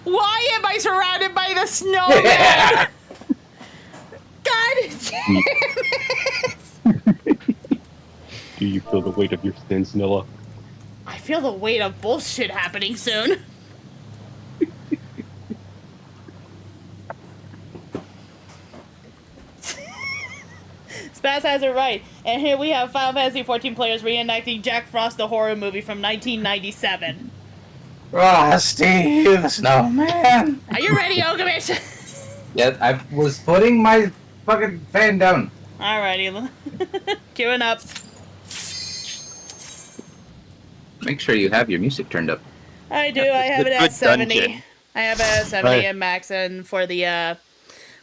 Why am I surrounded by the snowman? God damn it! Do you feel the weight of your sins, Nilla? I feel the weight of bullshit happening soon. Spaz has it right. And here we have Final Fantasy XIV players reenacting Jack Frost the horror movie from 1997. Frosty the Snowman. Are you ready, Ogamish? Yeah, I was putting my fucking fan down. Alrighty. Queuing up. Make sure you have your music turned up. I do. I have it at 70. Dungeon. I have it at 70 and max and for the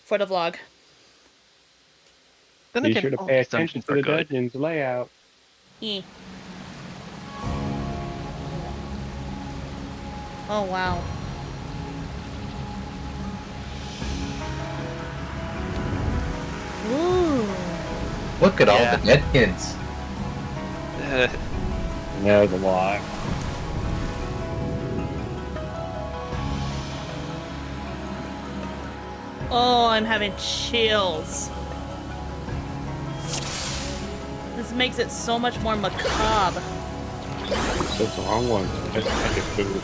vlog. Then Be again, sure to all pay these attention dungeons to are the good. dungeon's layout. Oh, wow. Ooh. Look at all Yeah. the dead kids. No, the lot. Oh, I'm having chills. This makes it so much more macabre. That's the wrong one. Just magic food.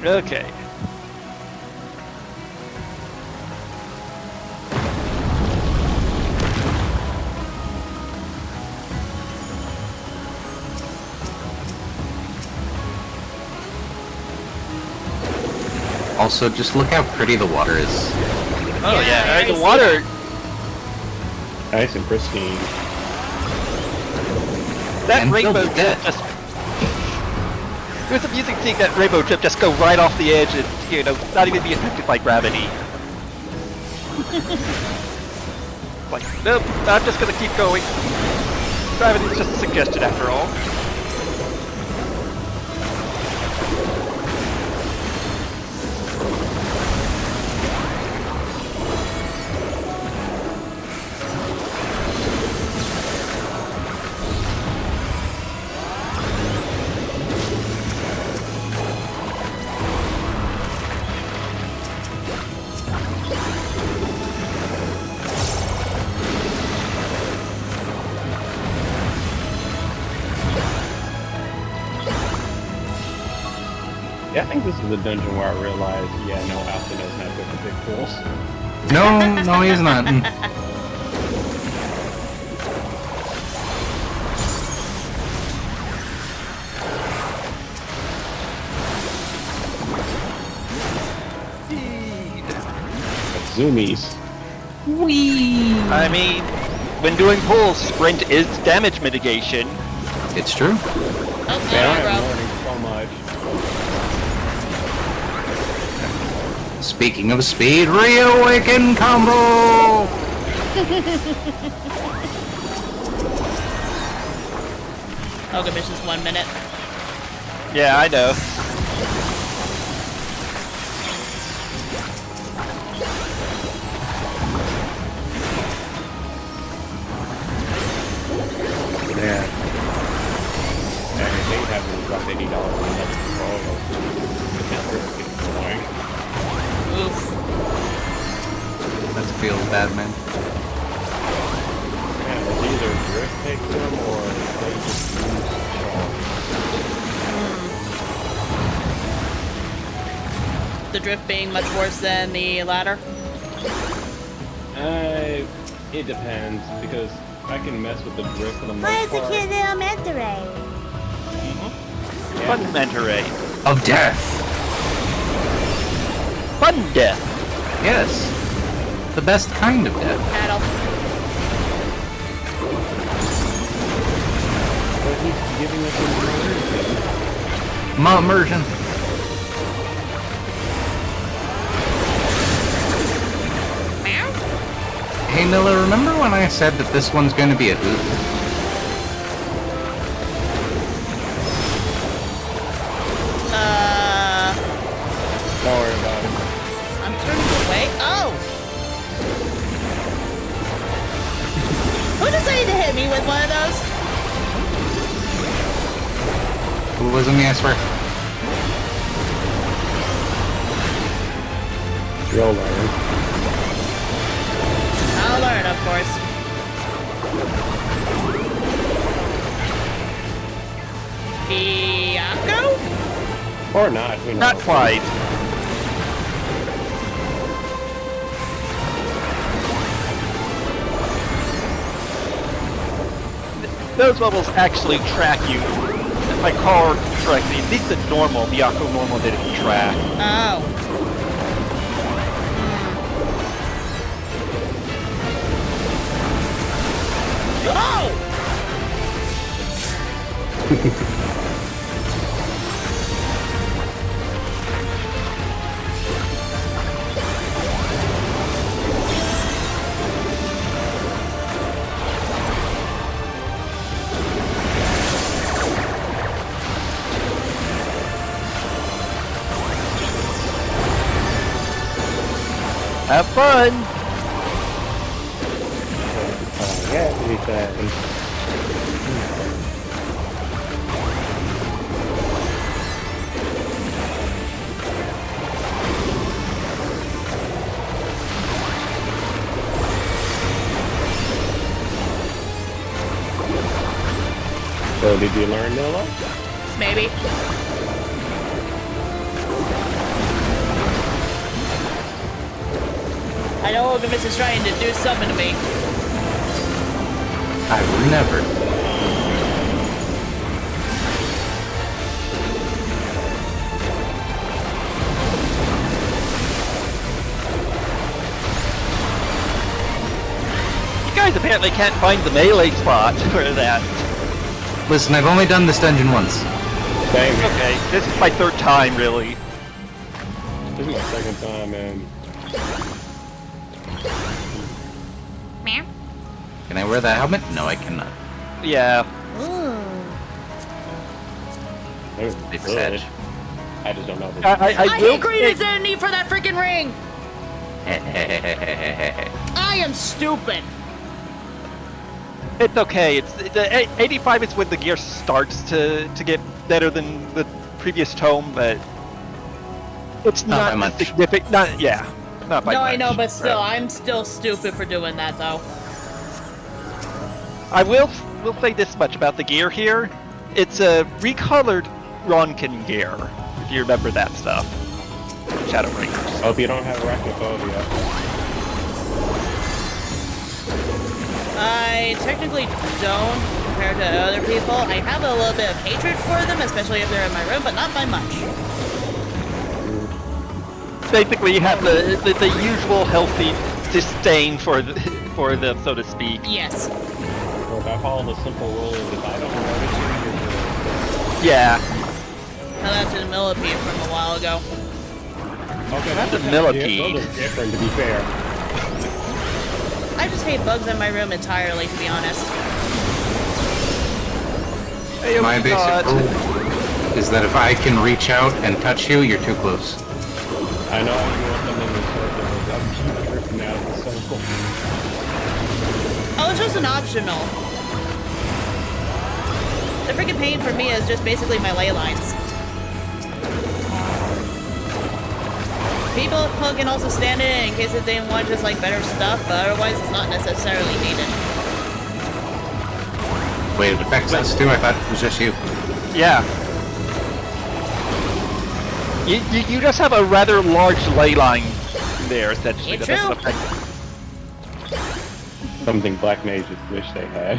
Okay. Also, just look how pretty the water is. Oh Yeah, yeah, I the see water. Nice and pristine. That And rainbow filled with trip death. just. It was amusing seeing that rainbow trip just go right off the edge and, you know, not even be affected by gravity. Like, nope, I'm just gonna keep going. Gravity's just a suggestion after all. Yeah, I think this is the dungeon where I realized, yeah, no, Alpha knows how to go for big pools. No, he's not. Zoomies. I mean, when doing pulls, sprint is damage mitigation. It's true. Oh, Man, I sorry, am bro. learning so much. Speaking of speed, reawaken combo! Ogamish is 1 minute. Yeah, I know. Yeah. I hate having to drop $80 on another controller. It's getting annoying. Oof. That feels bad, man. Yeah, it's either drift take them or they just lose charge. The drift being much worse than the ladder. It depends, because I can mess with the drift for the most Where's the part. cute little manta ray? Fun mentorate. Of death! Fun death. Yes. The best kind of death. Paddle. But he's giving us immersion. Immersion. Hey Nilla, remember when I said that this one's gonna be a hoot? Don't worry about it. I'm turning away. Oh! Who decided to hit me with one of those? It wasn't me, I swear. You'll learn. I'll learn, of course. Fiaco? Or not. Who knows? Not quite. Those levels actually track you. If I recall correctly, at least the normal, the Aqua normal didn't track. Oh. Oh! Have fun! Yeah, it's So did you learn Noah? Maybe. I know Alchemist is trying to do something to me. I would never. You guys apparently can't find the melee spot for that. Listen, I've only done this dungeon once. Same. Okay, this is my third time, really. This is my second time, and Meow. Can I wear that helmet? No, I cannot. Yeah. it was Big good. sedge. I just don't know. If I I will hate green. say- Is there a need for that freaking ring? I am stupid. It's okay. It's the 85 is when the gear starts to get better than the previous tome, but it's Not not by much. significant. Not yeah, not by No, much. I know, but still, I'm still stupid for doing that, though. I will say this much about the gear here. It's a recolored Ronkin gear, if you remember that stuff. Shadowbringers. hope you don't have arachnophobia. I technically don't compared to other people. I have a little bit of hatred for them, especially if they're in my room, but not by much. Basically, you have the usual healthy disdain for them, so to speak. Yes. Or if I follow the simple rule of if I don't notice you, you're good. Yeah. Now that's a millipede from a while ago. Okay, That's a yeah, millipede. those are different, to be fair. I just hate bugs in my room entirely, to be honest. Hey, My oh basic God. rule is that if I can reach out and touch you, you're too close. I know you want them in the circle, but I'm keep drifting out of the circle. Oh, it's just an optional. The freaking pain for me is just basically my ley lines. People can also stand in it in case if they want just like better stuff, but otherwise it's not necessarily needed. Wait, it affects us too? I thought it was just you. Yeah. You just have a rather large ley line there, essentially. It's that doesn't true. affect- Something black mages wish they had.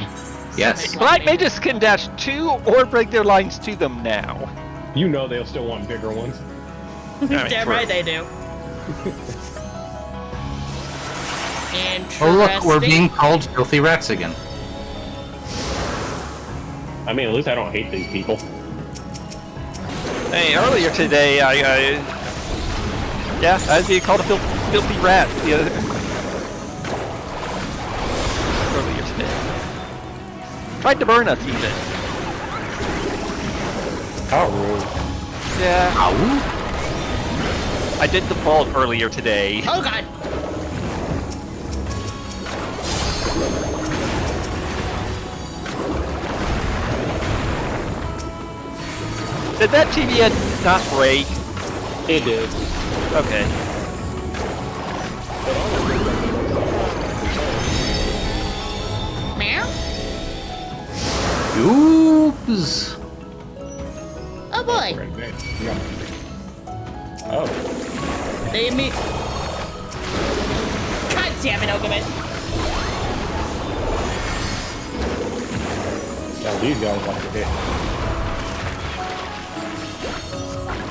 Yes. Black mages can dash to or break their lines to them now. You know they'll still want bigger ones. Damn true. right they do. Oh look, we're Interesting. being called filthy rats again. I mean, at least I don't hate these people. Hey, earlier today, I was being called a filthy rat. The other earlier today, tried to burn us even. How rude. Yeah, Ow. I did the vault earlier today. Oh god. Did that TV end not break? It did. Okay. Meow? Oops. Oh boy. Oh. They meet. God damn it, Okaman. Now these guys want to hit.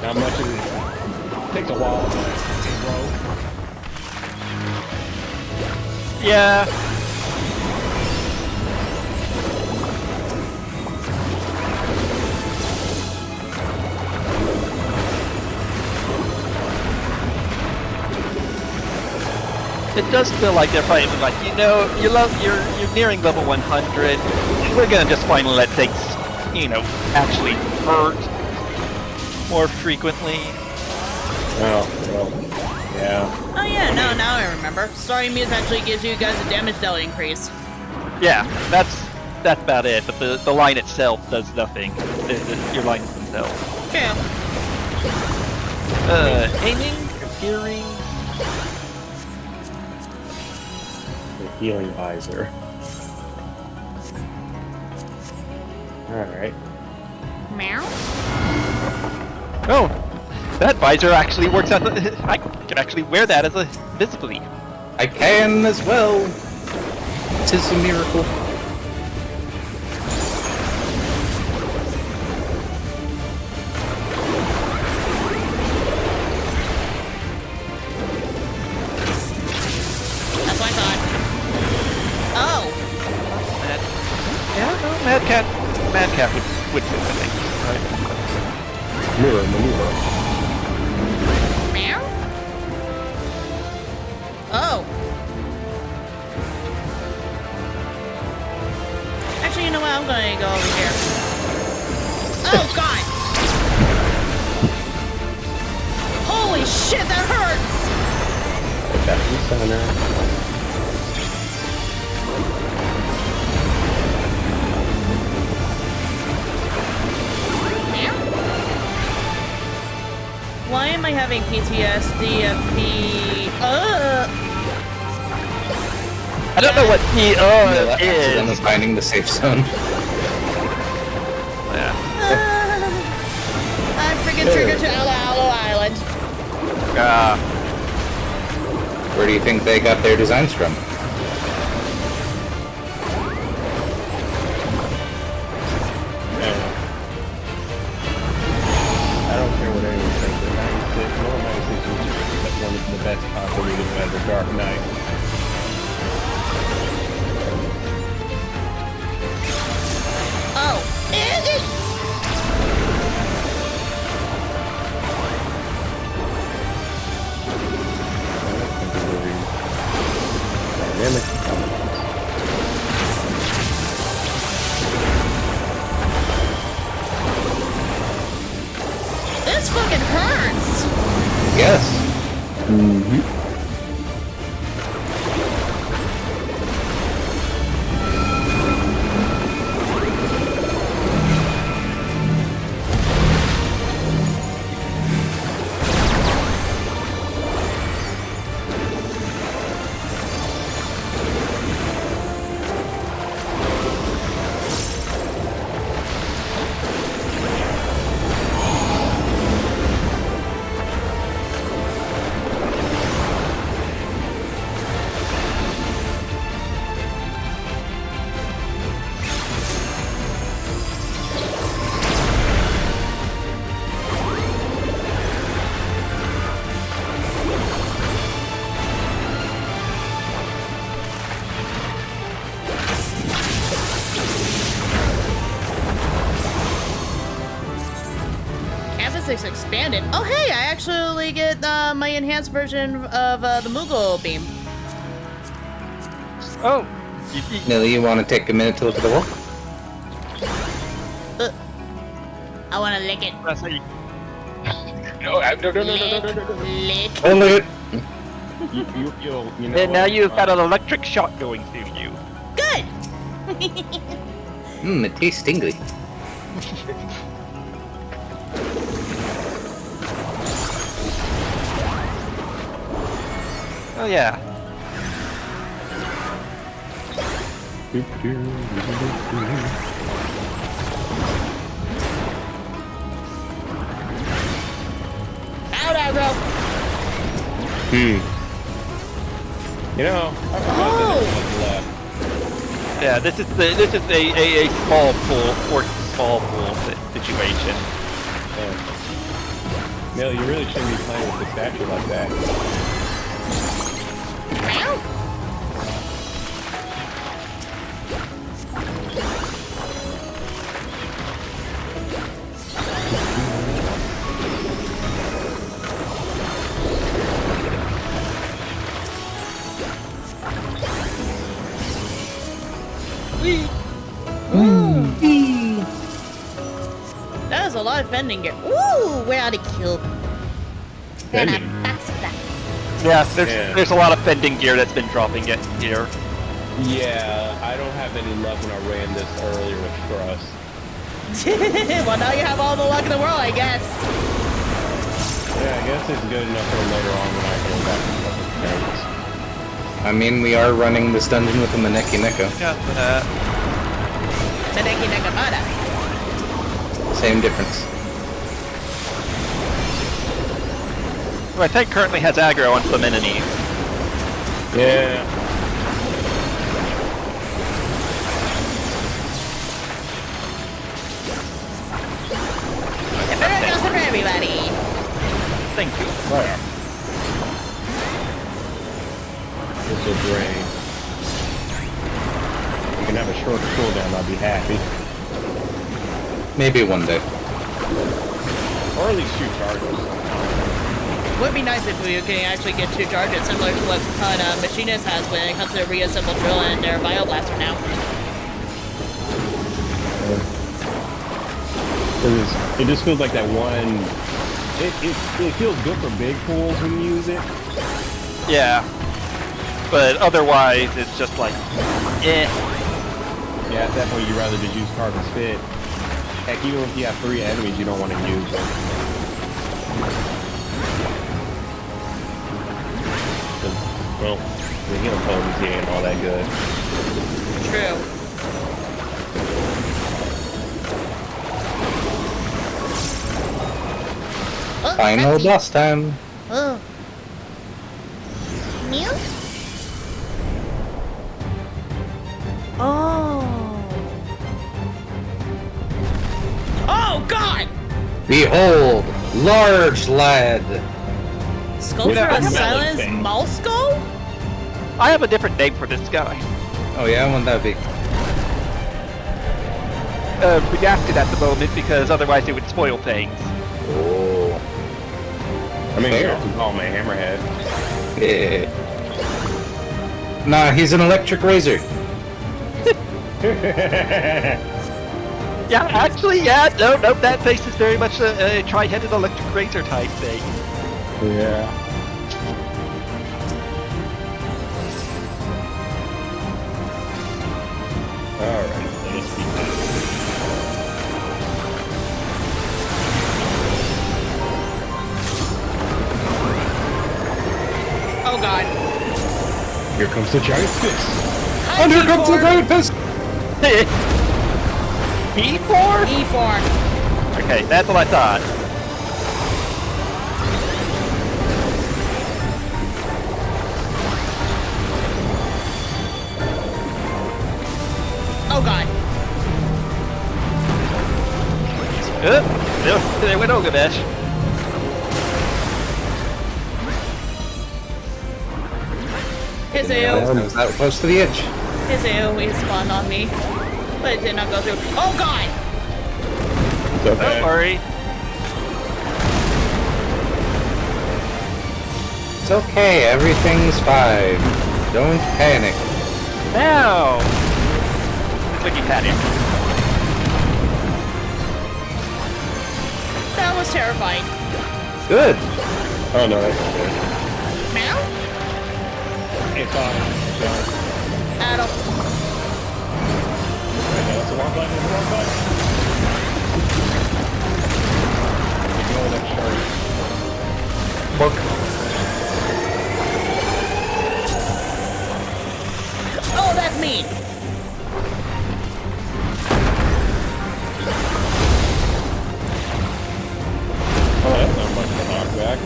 Not much of it. Takes a while to Yeah. It does feel like they're finally like, you know, you're nearing level 100. We're gonna just finally let things, you know, actually hurt more frequently. Oh, well, yeah. Oh yeah, no, now I remember. Starting muse actually gives you guys a damage dealt increase. Yeah, that's about it. But the line itself does nothing. Your lines themselves. True. Aiming, hearing. The healing visor. Alright. Meow? Oh, that visor actually works out. I can actually wear that as a visibly. I can as well. 'Tis a miracle. That's what I thought. Oh! Yeah, no, Mad Cat would do, I think. Right. Mirror maneuver. Meow? Oh! Actually, you know what? I'm gonna go over here. Oh, God! Holy shit, that hurts! Got the center. Meow? Why am I having PTSD of the... I don't know what he Accidentally is. finding the safe zone. Yeah. I freaking triggered to Aloe Island. Where do you think they got their designs from? I don't care what anyone thinks. The 96, no 96 is one of the best operated by the Dark Knight. Oh. Dynamic. This fucking hurts! Yes. Campus expanded. Oh hey, I actually get my enhanced version of the Moogle beam. Oh. Nilly, you want to take a minute to look at the wall? I wanna lick it. That's how you. No, no. Lick. Oh, look at You know. And now you've got an electric shock going through you. Good! it tastes tingly. Oh yeah. Out, aggro! You know, I forgot that there was left. Yeah, this is a small pool or small pool situation. Neil, you really shouldn't be playing with the statue like that. Meow! That was a lot of fending gear. Ooh, we're out of kill. And Fending? I'm back to that. Yeah, Yeah. there's a lot of fending gear that's been dropping it here. Yeah, I don't have any luck when I ran this earlier with Trust. Well, now you have all the luck in the world, I guess. Yeah, I guess it's good enough for later on when I go back to fucking parents. I mean, we are running this dungeon with the VanillatheNeko. Got that. Taneki Nakamata. Same difference. Who I think currently has aggro on some enemies. Yeah. Better go for everybody. Thank you. Right. This will drain. You can have a short cooldown, I'll be happy. Maybe one day. Or at least shoot charges. Would be nice if we can actually get 2 charges, similar to what Machinist has when it comes to the reassembled drill and their bioblaster now. It just feels like that one. It feels good for big pools when you use it. Yeah. But otherwise, it's just like, eh. Yeah, at that point you'd rather just use Carbon Spit. Heck, even if you have 3 enemies you don't want to use them. Well, the healing potency ain't all that good. True. Oh, Final cutscene. boss time. Oh. Mew? Oh. Oh, God! Behold, large lad. Sculpture Yeah, of I'm Silence thing. Malskull? I have a different name for this guy. Oh yeah, wouldn't that be? Redacted at the moment because otherwise it would spoil things. Oh. I mean, Fair. you can call him a hammerhead. Yeah. Nah, he's an electric razor. Yeah, actually, yeah, no, that face is very much a tri-headed electric razor type thing. Yeah. Alright, let us be done. Oh, God. Here comes the giant fist. Hi, And here comes the E4. giant fist. E4? E4. Okay, that's what I thought. Oh, God. There went Ogamesh. His I AO. was that close to the edge. His AoE spawned on me. But it did not go through. Oh, God! It's okay. Don't worry. It's okay, everything's fine. Don't panic. Now! Clicky panic. That was terrifying. Good. Oh no, that's okay. Meow? It's on. Adam. That's the wrong button, it's the wrong button. Ignore that shark. Pork. mean? Oh, that's not much of a knockback.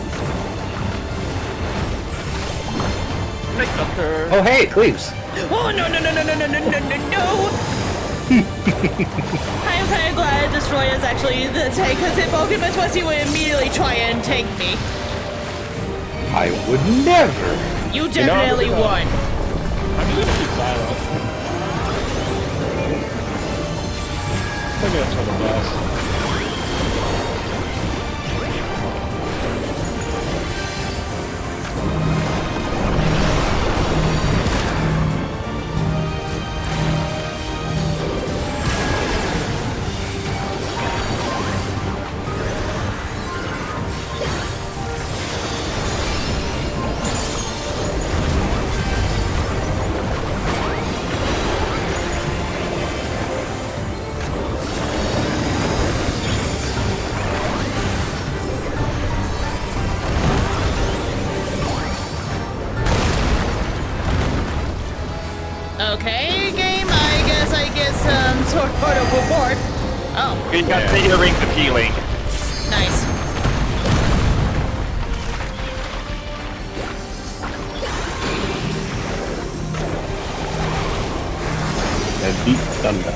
Night Hunter. Oh, hey, Cleaves. Oh, no, no, no, no, no, no, no, no, no, no! I am kind of glad Destroyer is actually the tank, because if Ultimate Twisty would immediately try and tank me. I would never. You definitely No, won. I'm just gonna be silent. Maybe that's for the best. Okay, game, I guess, sort of reward. Oh, You got the earrings of healing. nice. And deep thunder.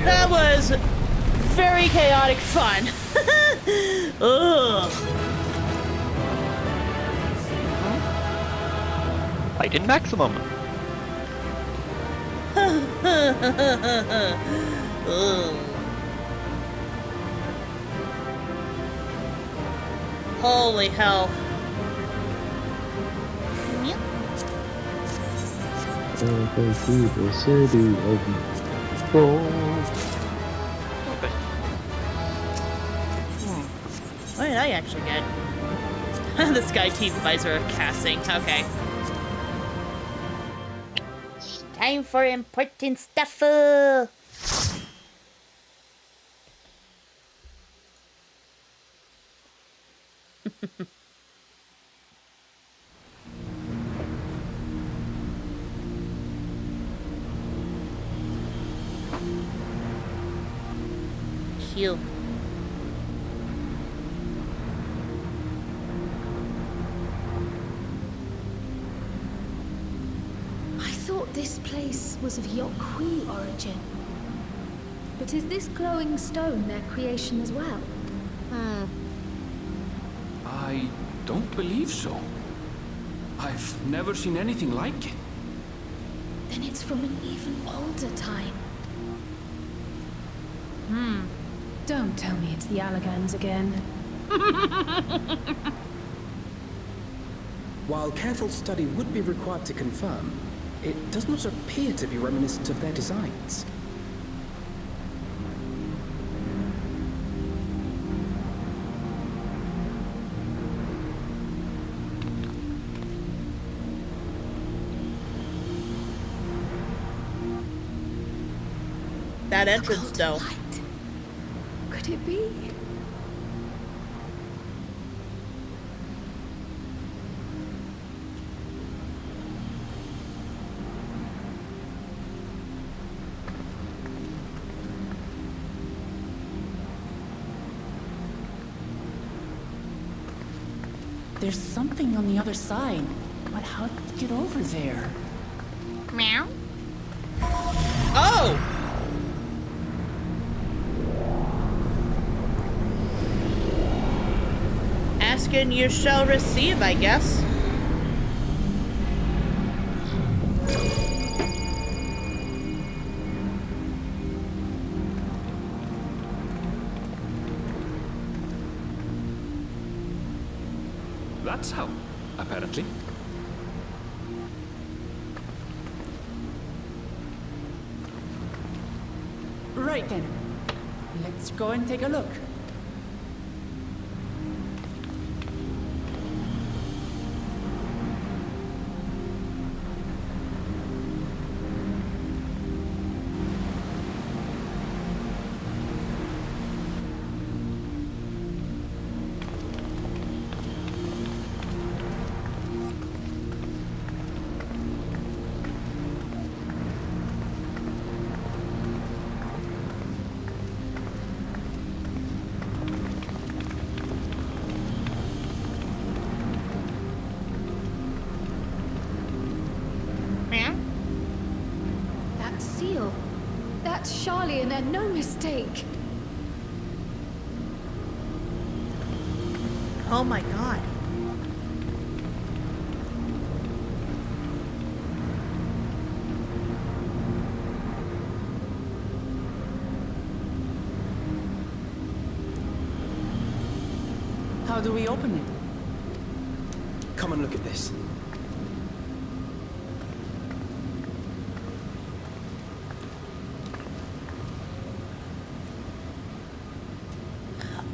That was very chaotic fun. Ugh. Fight in maximum. Ugh. Holy hell. Yep. Welcome to the city of gold. What did I actually get? The Sky Team Visor of casting. Okay. Time for important stuff. Cute. I thought this place was of Yokwi origin. But is this glowing stone their creation as well? I don't believe so. I've never seen anything like it. Then it's from an even older time. Don't tell me it's the Allagans again. While careful study would be required to confirm, it does not appear to be reminiscent of their designs. That entrance, though. Light. Could it be? There's something on the other side. But how did it get over there? Meow? Oh! Ask and you shall receive, I guess. That's how, apparently. Right then. Let's go and take a look. That seal. That's Charlian and no mistake. Oh my god. How do we open it? Come and look at this.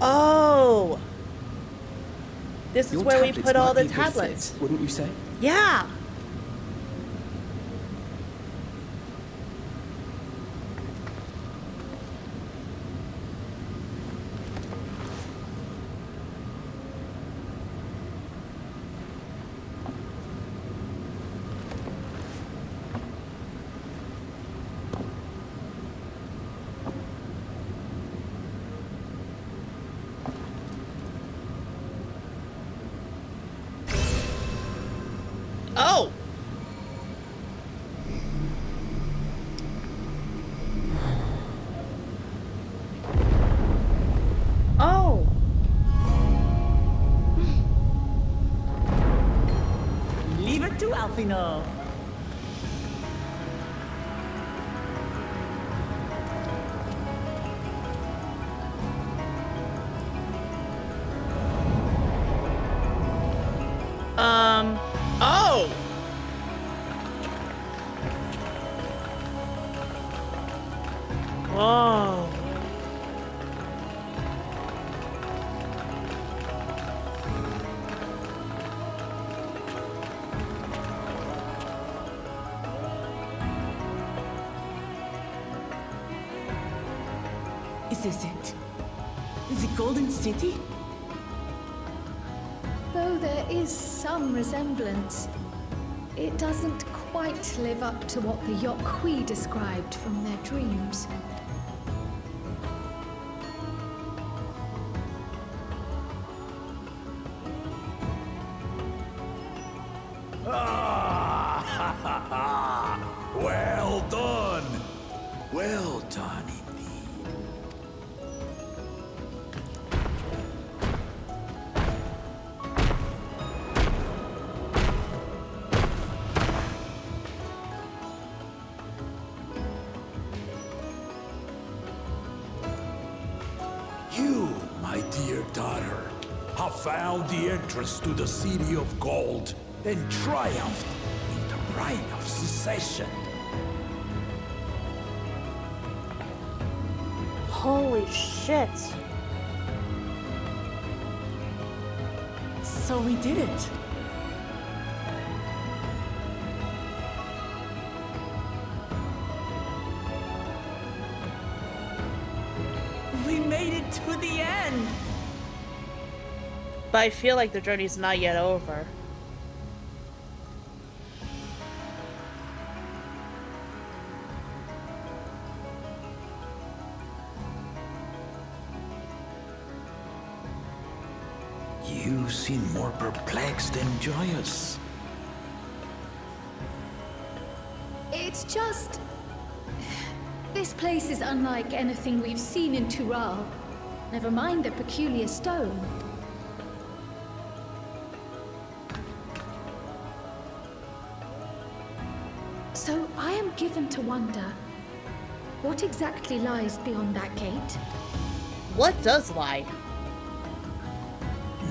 Oh! This is Your where we tablets put all might the be a good fit, tablets. wouldn't you say? Yeah! Oh! Oh! Leave it to Alfino. Oh! Whoa. Is this it? The Golden City? Though there is some resemblance, it doesn't quite live up to what the Yokhui described from their dreams. Well done! Well done indeed. You, my dear daughter, have found the entrance to the City of Gold and triumphed in the right of secession. Holy shit. So we did it. We made it to the end. But I feel like the journey's not yet over. You seem more perplexed than joyous. It's just... This place is unlike anything we've seen in Tural. Never mind the peculiar stone. So I am given to wonder, what exactly lies beyond that gate? What does lie?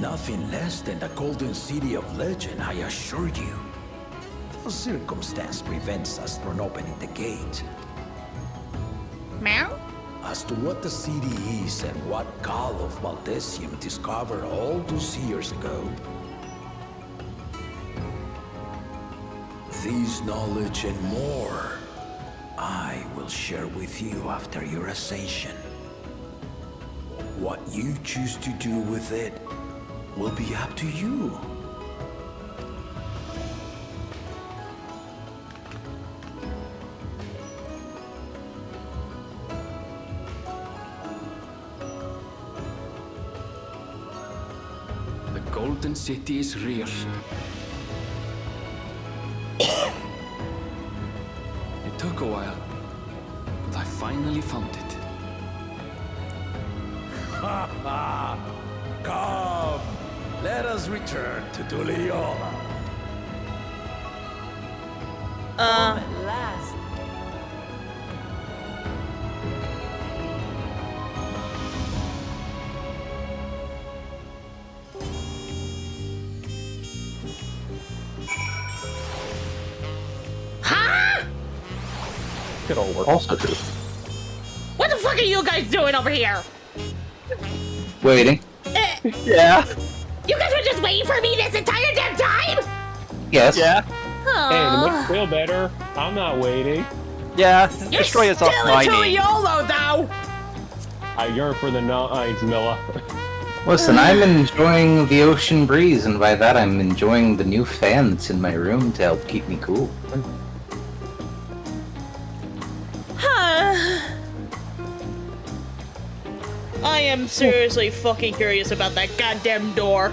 Nothing less than the golden city of legend, I assure you. The circumstance prevents us from opening the gate. Meow? As to what the city is and what Gal of Valdesium discovered all those years ago, this knowledge and more, I will share with you after your ascension. What you choose to do with it will be up to you. The Golden City is real. It took a while, but I finally found it. Ha ha! Come! Let us return to Duliola. At last. Huh? Could all work. Also true. What the fuck are you guys doing over here? Waiting. Yeah. You guys were just waiting for me this entire damn time? Yes. Yeah. Hey, to make you feel better, I'm not waiting. Yeah. You're Destroy us off still into mining. YOLO, though. I yearn for the nights, Milla. Listen, I'm enjoying the ocean breeze, and by that I'm enjoying the new fan that's in my room to help keep me cool. I am seriously fucking curious about that goddamn door.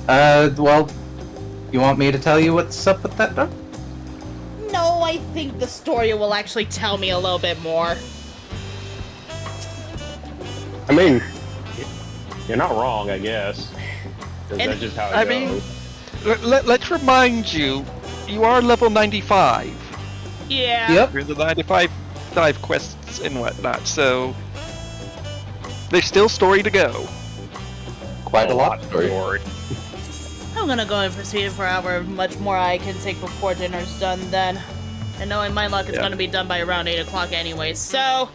Well, you want me to tell you what's up with that door? No, I think the story will actually tell me a little bit more. I mean, you're not wrong, I guess. 'Cause And- that's just how it I goes. mean, let's remind you, you are level 95. Yeah. Yep. You're the 95 dive quests and whatnot, so there's still story to go. Quite a lot of story. I'm gonna go and proceed for however much more I can take before dinner's done then. And knowing my luck, it's Yeah. gonna be done by around 8 o'clock anyway, so...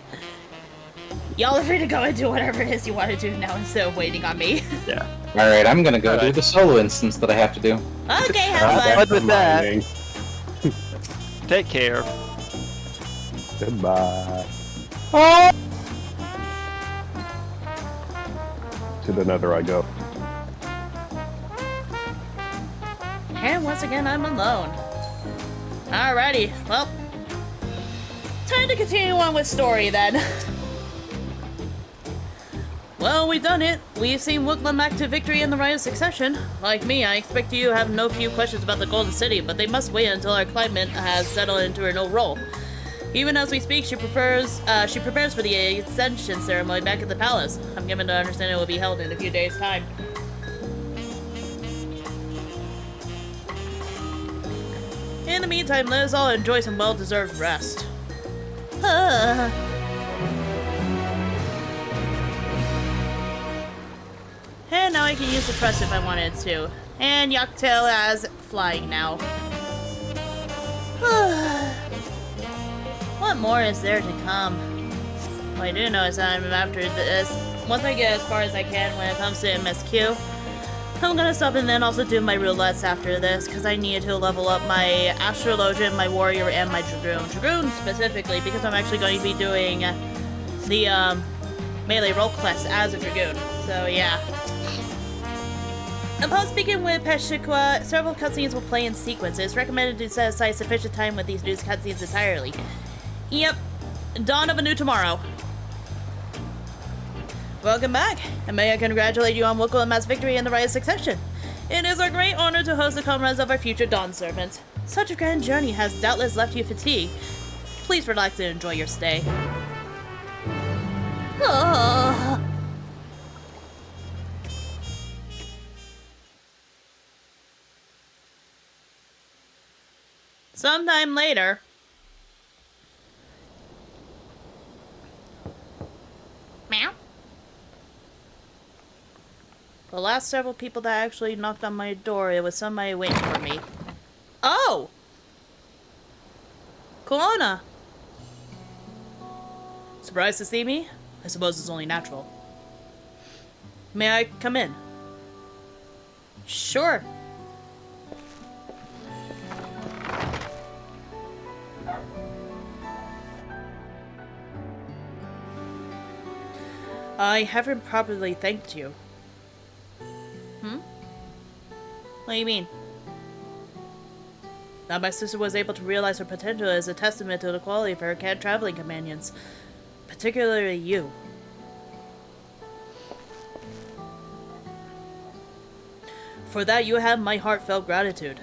Y'all are free to go and do whatever it is you want to do now instead of waiting on me. Yeah. Alright, I'm gonna go do Alright. the solo instance that I have to do. Okay, have fun. But with that, Mining. take care. Goodbye. To the nether I go. And once again, I'm alone. Alrighty, well... Time to continue on with story, then. Well, we've done it. We've seen Wooklam act to victory in the Rite of Succession. Like me, I expect you have no few questions about the Golden City, but they must wait until our climate has settled into her new role. Even as we speak, she prepares for the Ascension ceremony back at the palace. I'm given to understand it will be held in a few days' time. In the meantime, let us all enjoy some well-deserved rest. And now I can use the trust if I wanted to. And Yaktail has flying now. What more is there to come? What I do know is that I'm after this. Once I get as far as I can when it comes to MSQ, I'm gonna stop and then also do my roulettes after this, because I need to level up my Astrologian, my Warrior, and my Dragoon. Dragoon specifically, because I'm actually going to be doing the melee role quest as a Dragoon. So yeah. Upon speaking with Peshikwa, several cutscenes will play in sequence. It's recommended to set aside sufficient time with these news cutscenes entirely. Yep. Dawn of a new tomorrow. Welcome back, and may I congratulate you on Wukulamat's victory in the Rite of Succession. It is our great honor to host the comrades of our future Dawnservant. Such a grand journey has doubtless left you fatigued. Please relax and enjoy your stay. Ah. Sometime later. Meow. The last several people that actually knocked on my door, it was somebody waiting for me. Oh! Kelowna! Surprised to see me? I suppose it's only natural. May I come in? Sure. I haven't properly thanked you. What do you mean? That my sister was able to realize her potential is a testament to the quality of her traveling companions. Particularly you. For that you have my heartfelt gratitude.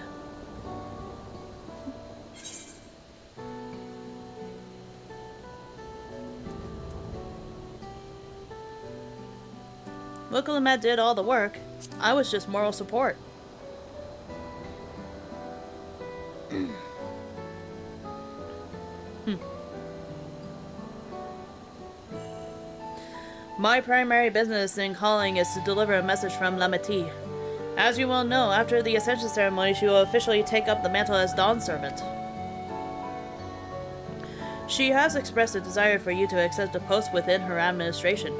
Wukulamat did all the work. I was just moral support. My primary business in calling is to deliver a message from Lameti. As you well know, after the Ascension ceremony, she will officially take up the mantle as Dawnservant. She has expressed a desire for you to accept a post within her administration.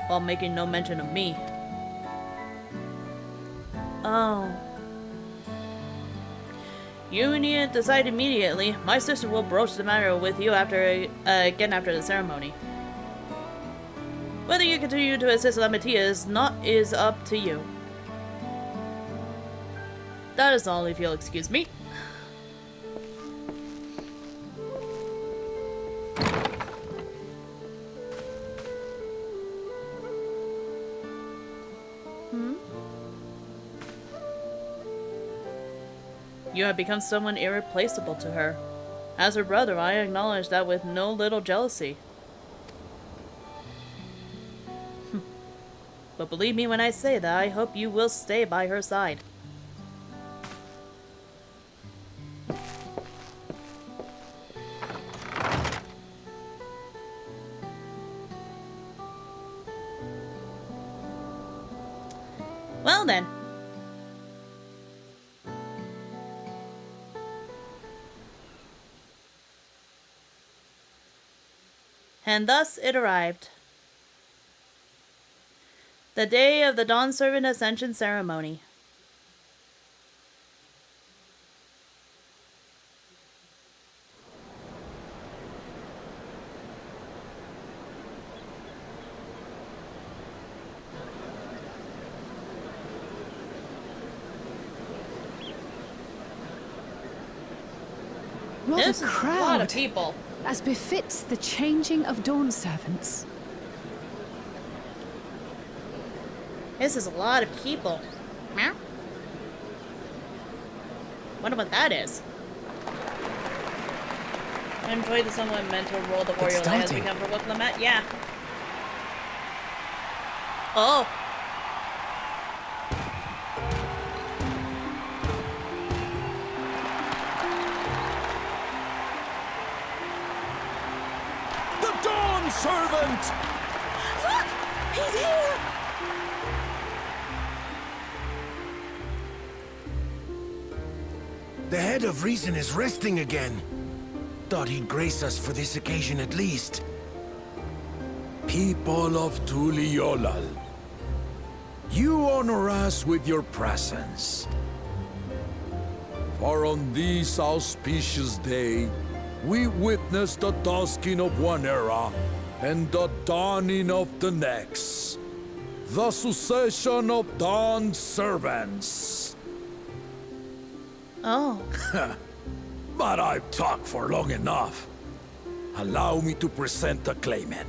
While making no mention of me. Oh. You needn't decide immediately. My sister will broach the matter with you again after the ceremony. Whether you continue to assist Lameti is up to you. That is all, if you'll excuse me. You have become someone irreplaceable to her. As her brother, I acknowledge that with no little jealousy. But believe me when I say that I hope you will stay by her side. Well then. And thus it arrived. The day of the Dawnservant Ascension ceremony. What This a is crowd! a lot of people. As befits the changing of Dawnservants. This is a lot of people. Meow. Wonder what that is. I enjoyed the somewhat mental role the warrior that has become for Wukulamat. Yeah. Oh. The Dawnservant! Look! He's here! The head of reason is resting again. Thought he'd grace us for this occasion at least. People of Tuliolal, you honor us with your presence. For on this auspicious day, we witness the dusking of one era and the dawning of the next. The succession of Dawnservants. Oh. But I've talked for long enough. allow me to present a claimant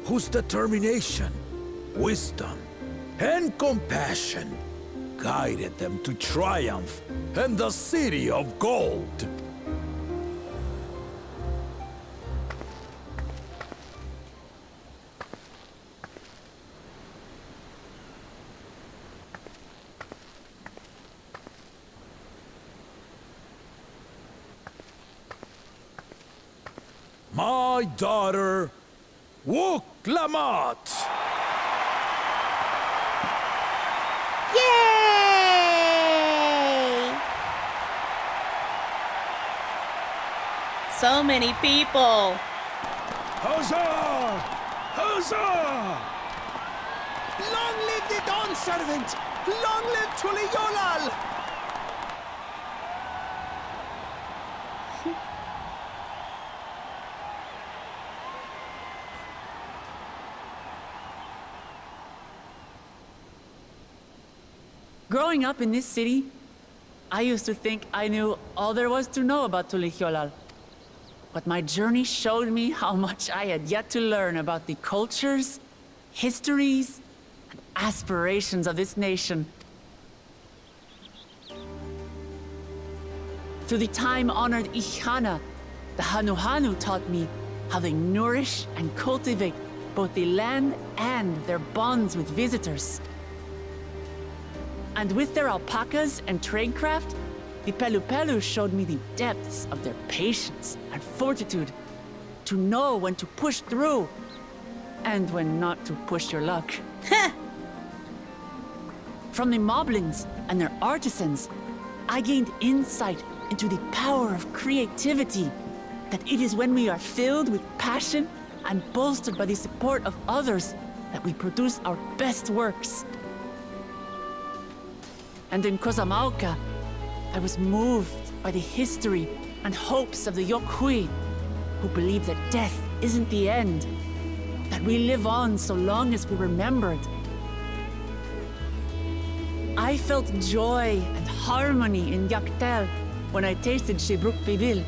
whose determination, wisdom, and compassion guided them to triumph in the City of Gold. My daughter, Wook Lamont! Yay! So many people. Huzzah! Huzzah! Long live the Dawnservant! Long live Tuliolal! Growing up in this city, I used to think I knew all there was to know about Tuliolal. But my journey showed me how much I had yet to learn about the cultures, histories, and aspirations of this nation. Through the time-honored Ihana, the Hanuhanu taught me how they nourish and cultivate both the land and their bonds with visitors. And with their alpacas and tradecraft, the Pelupelu showed me the depths of their patience and fortitude, to know when to push through and when not to push your luck. From the Moblins and their artisans, I gained insight into the power of creativity, that it is when we are filled with passion and bolstered by the support of others that we produce our best works. And in Kozamauka, I was moved by the history and hopes of the Yokhui, who believe that death isn't the end, that we live on so long as we're remembered. I felt joy and harmony in Yaktel when I tasted Shebruk Pibil,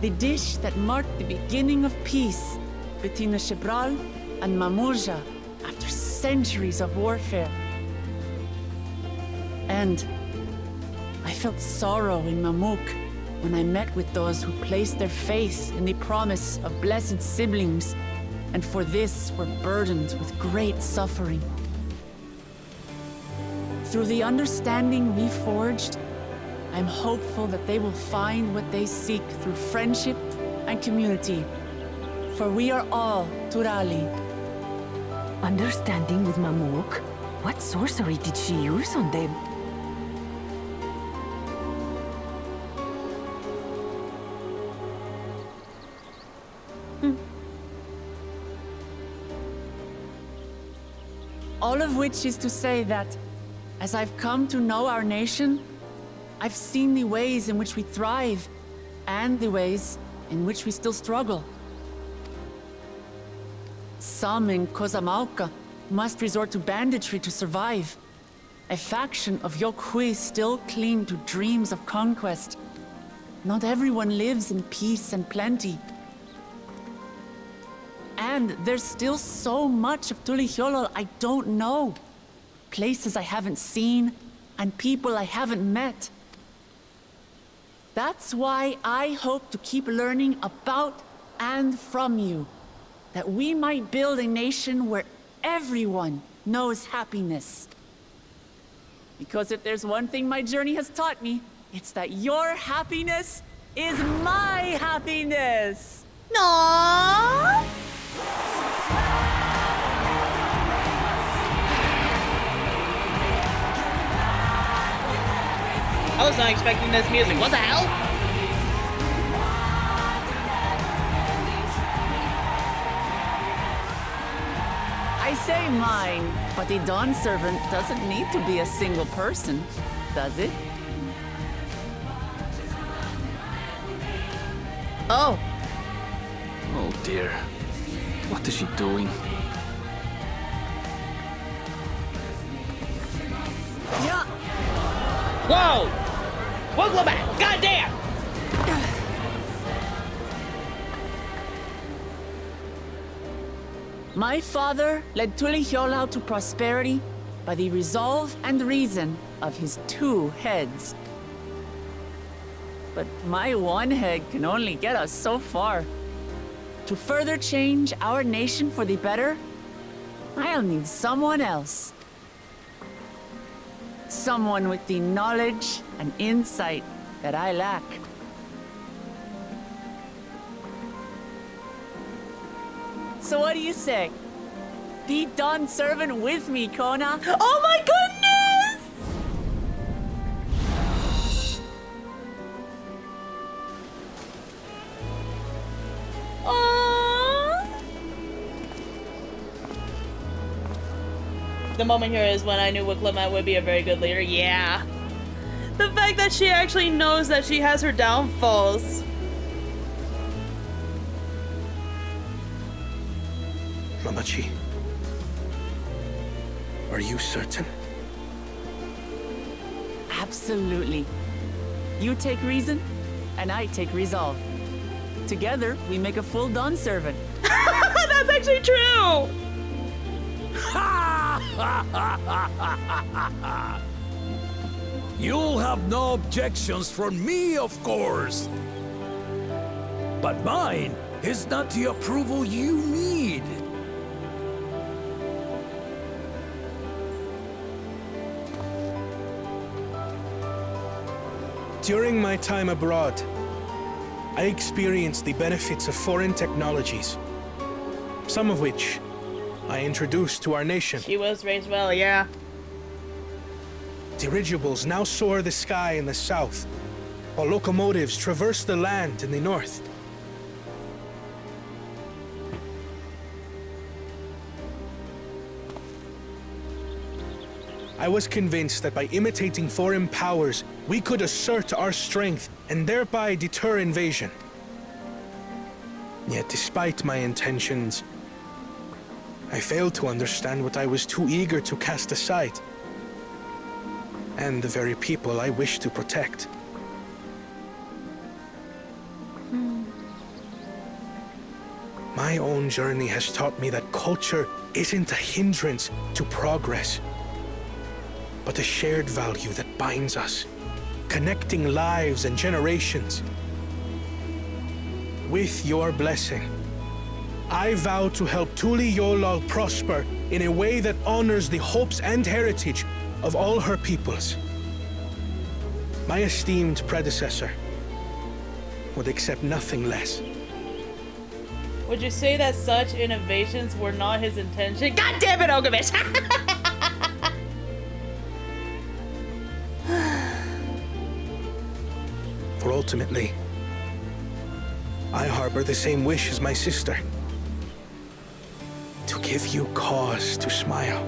the dish that marked the beginning of peace between the Shebral and Mamurja after centuries of warfare. And I felt sorrow in Mamuk when I met with those who placed their faith in the promise of blessed siblings, and for this were burdened with great suffering. Through the understanding we forged, I'm hopeful that they will find what they seek through friendship and community, for we are all Turali. Understanding with Mamuk? What sorcery did she use on them? All of which is to say that, as I've come to know our nation, I've seen the ways in which we thrive, and the ways in which we still struggle. Some in Kozamauka must resort to banditry to survive. A faction of Yokhui still cling to dreams of conquest. Not everyone lives in peace and plenty. And there's still so much of Tuliolal I don't know. Places I haven't seen, and people I haven't met. That's why I hope to keep learning about and from you, that we might build a nation where everyone knows happiness. Because if there's one thing my journey has taught me, it's that your happiness is my happiness! Aww! I was not expecting this music. What the hell? I say mine, but the Dawnservant doesn't need to be a single person, does it? Oh. Oh dear. What is she doing? Yeah. Whoa! Welcome back! Goddamn! My father led Tulihiola to prosperity by the resolve and reason of his 2 heads. But my 1 head can only get us so far. To further change our nation for the better, I'll need someone else. Someone with the knowledge and insight that I lack. So what do you say? Be Dawnservant with me, Kona. Oh my goodness! Aww. The moment here is when I knew Wicklima would be a very good leader. Yeah. The fact that she actually knows that she has her downfalls. Mamachi, are you certain? Absolutely. You take reason, and I take resolve. Together, we make a full Dawnservant. That's actually true! You'll have no objections from me, of course. But mine is not the approval you need. During my time abroad, I experienced the benefits of foreign technologies, some of which I introduced to our nation. She was raised well, yeah. Dirigibles now soar the sky in the south, while locomotives traverse the land in the north. I was convinced that by imitating foreign powers, we could assert our strength and thereby deter invasion. Yet despite my intentions, I failed to understand what I was too eager to cast aside, and the very people I wish to protect. My own journey has taught me that culture isn't a hindrance to progress, but a shared value that binds us, connecting lives and generations. With your blessing, I vow to help Tulihiola prosper in a way that honors the hopes and heritage of all her peoples. My esteemed predecessor would accept nothing less. Would you say that such innovations were not his intention? God damn it, Ogavish! For ultimately, I harbor the same wish as my sister. To give you cause to smile.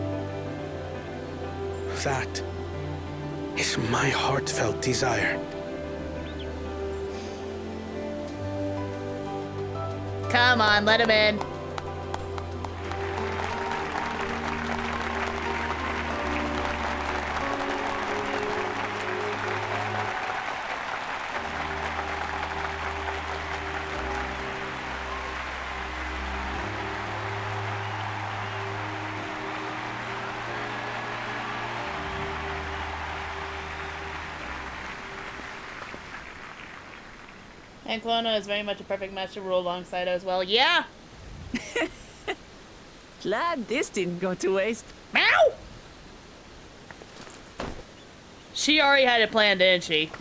That is my heartfelt desire. Come on, let him in. And Clona is very much a perfect match to rule alongside as well. Yeah! Glad this didn't go to waste. Meow! She already had it planned, didn't she?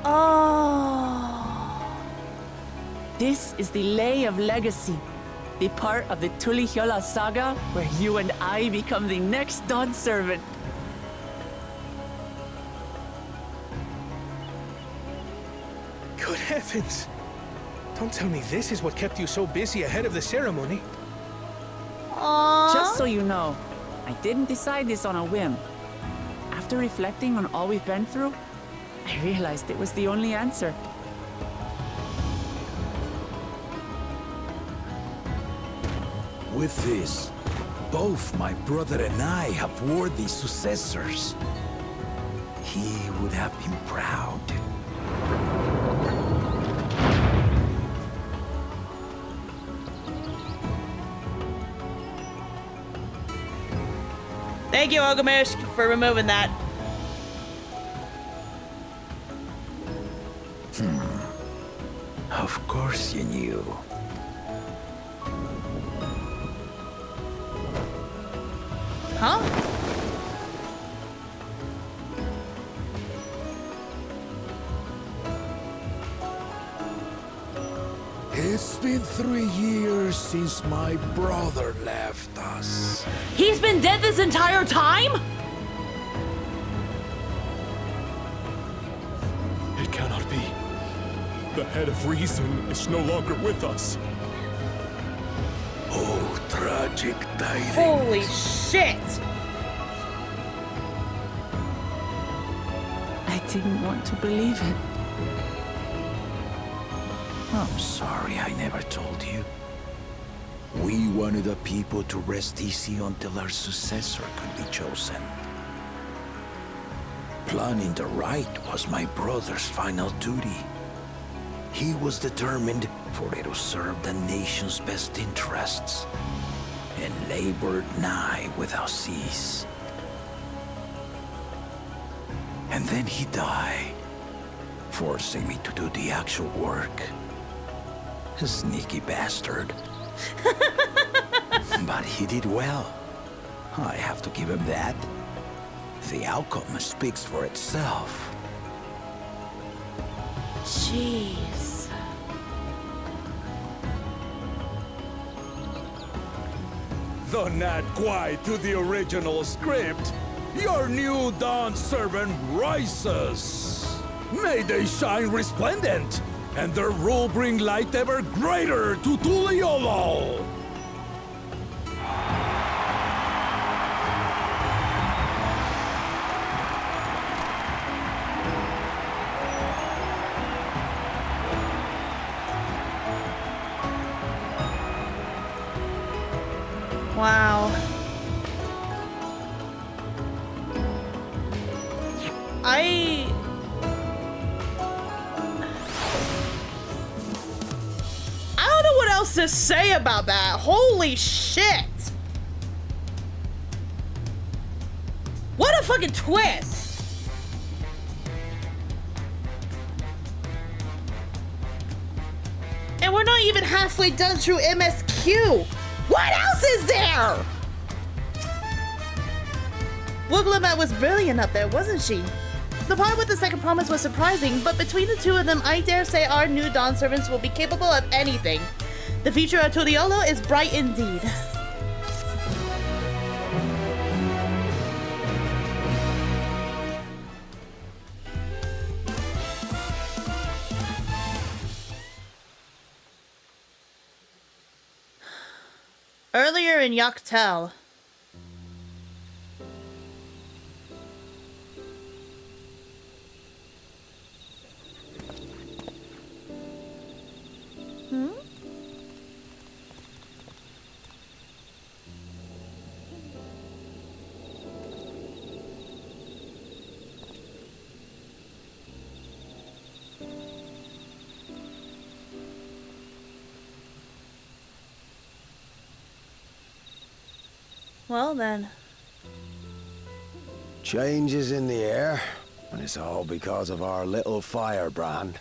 Oh. This is the Lay of Legacy. The part of the Tulihiola saga where you and I become the next Dawnservant. Good heavens! Don't tell me this is what kept you so busy ahead of the ceremony. Aww. Just so you know, I didn't decide this on a whim. After reflecting on all we've been through, I realized it was the only answer. With this, both my brother and I have worthy successors, he would have been proud. Thank you, Ogamish, for removing that. Of course you knew. Huh? It's been 3 years since my brother left us. He's been dead this entire time? It cannot be. The head of reason is no longer with us. Oh, tragic tidings. Holy shit! I didn't want to believe it. I'm sorry I never told you. We wanted the people to rest easy until our successor could be chosen. Planning the right was my brother's final duty. He was determined for it to serve the nation's best interests, and labored nigh without cease. And then he died, forcing me to do the actual work. A sneaky bastard. But he did well. I have to give him that. The outcome speaks for itself. Jeez. Though not quite to the original script, your new Dawnservant rises. May they shine resplendent, and their rule bring light ever greater to Tuliolo! Wow. I don't know what else to say about that. Holy shit. What a fucking twist. And we're not even halfway done through MSQ. What else is there? Wooglamat was brilliant up there, wasn't she? The part with the second promise was surprising, but between the two of them, I dare say our new Dawnservants will be capable of anything. The future of Tuliolo is bright indeed. Earlier in Yaktel. Well then. Changes in the air, and it's all because of our little firebrand.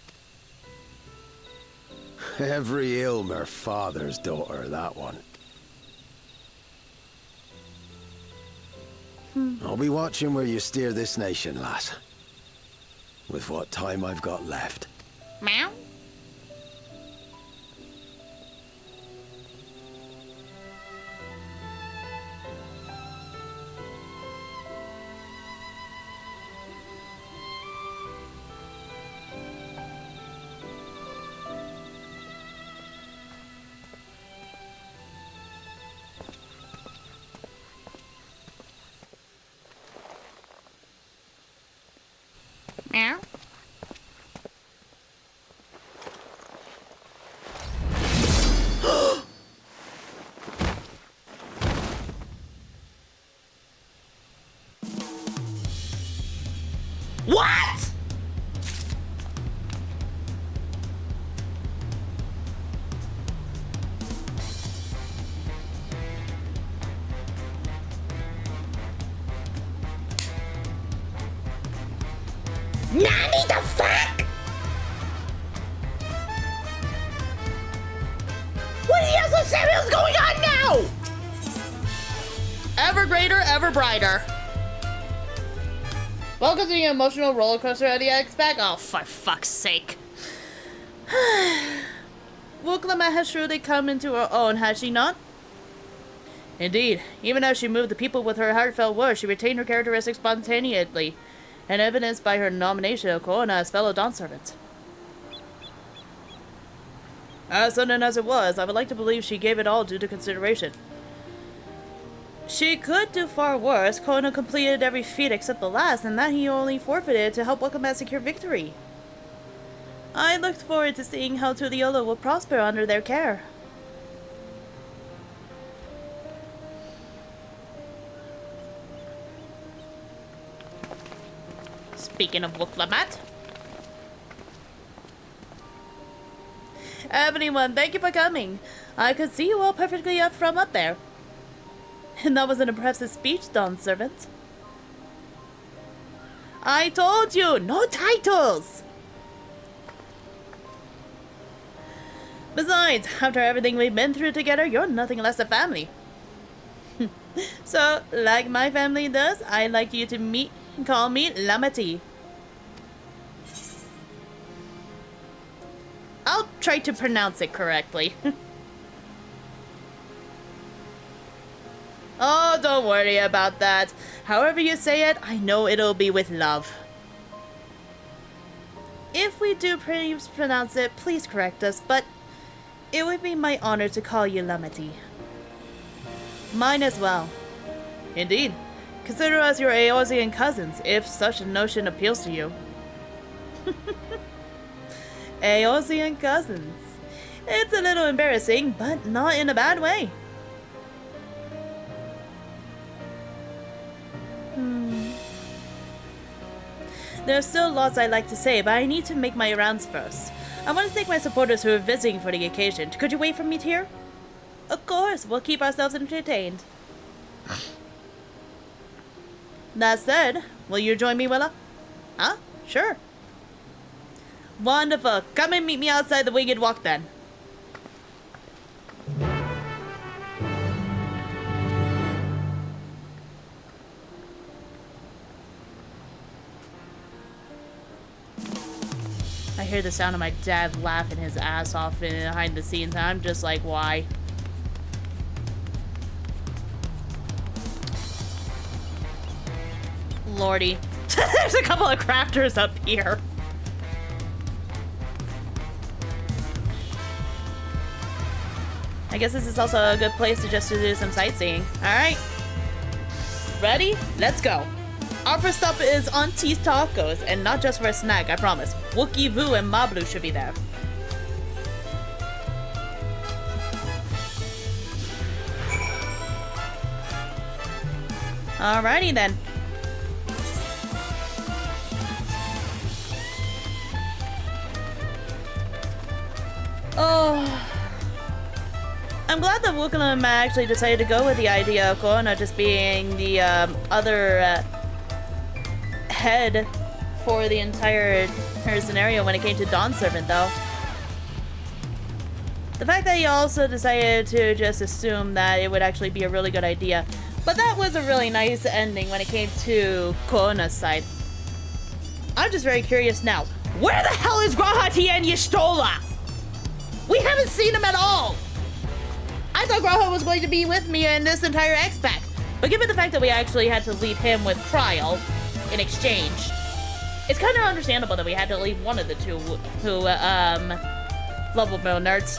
Every Ilmer father's daughter, that one. I'll be watching where you steer this nation, lass. With what time I've got left. Meow. Meow. What? Nani the fuck? What the hell is going on now? Ever greater, ever brighter. Welcome to the emotional roller coaster of the X-Pack. Oh, for fuck's sake. Wuklama has truly come into her own, has she not? Indeed, even as she moved the people with her heartfelt words, she retained her characteristics spontaneously, and evidenced by her nomination of Koana as fellow Dawnservant. As sudden as it was, I would like to believe she gave it all due to consideration. She could do far worse. Koana completed every feat except the last, and that he only forfeited to help Wuklama secure victory. I looked forward to seeing how Tuliyola will prosper under their care. Speaking of Wuklamat. Everyone, thank you for coming. I could see you all perfectly up from up there. And that was an impressive speech, Dawnservant. I told you, no titles! Besides, after everything we've been through together, you're nothing less a family. So, like my family does, I'd like you to call me Lamati. I'll try to pronounce it correctly. Oh, don't worry about that. However you say it, I know it'll be with love. If we do pronounce it, please correct us, but it would be my honor to call you Lamati. Mine as well. Indeed. Consider us your Aeosian cousins, if such a notion appeals to you. Aeosian cousins. It's a little embarrassing, but not in a bad way. There's still lots I'd like to say, but I need to make my rounds first. I want to thank my supporters who are visiting for the occasion. Could you wait for me here? Of course, we'll keep ourselves entertained. That said, will you join me, Willa? Huh? Sure. Wonderful. Come and meet me outside the Winged Walk then. I hear the sound of my dad laughing his ass off behind the scenes, and I'm just like, why? Lordy. There's a couple of crafters up here. I guess this is also a good place to just do some sightseeing. Alright. Ready? Let's go. Our first stop is Auntie's Tacos, and not just for a snack, I promise. Wookie Vu and Mablu should be there. Alrighty then. Oh, I'm glad that Wukalama actually decided to go with the idea of Koana just being the other head for the entire scenario when it came to Dawnservant, though. The fact that he also decided to just assume that it would actually be a really good idea. But that was a really nice ending when it came to Koana's side. I'm just very curious now. Where the hell is Grahati and Y'shtola? We haven't seen him at all! I thought Graha was going to be with me in this entire X-Pack. But given the fact that we actually had to leave him with Trial in exchange, it's kind of understandable that we had to leave one of the two who, level mill nerds.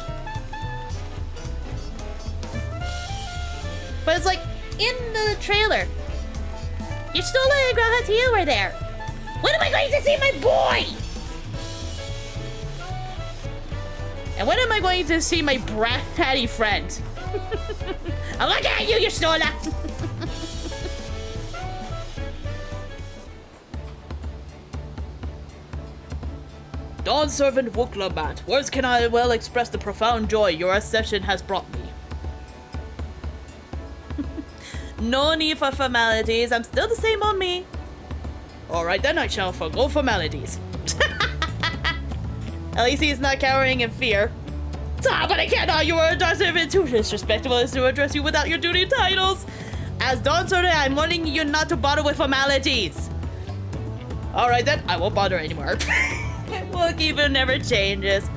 But it's like, in the trailer, Y'shtola and Grahati were there. When am I going to see my boy? And when am I going to see my bratty friend? I'm looking at you, Y'shtola! Dawnservant Wooklabat, words cannot well express the profound joy your accession has brought me. No need for formalities, I'm still the same on me. Alright then, I shall forgo formalities. At least he's not cowering in fear. Ah, but I cannot, you are a Dawnservant too disrespectful as to address you without your duty titles. As Dawnservant, I'm warning you not to bother with formalities. Alright then, I won't bother anymore. Bookkeeper never changes.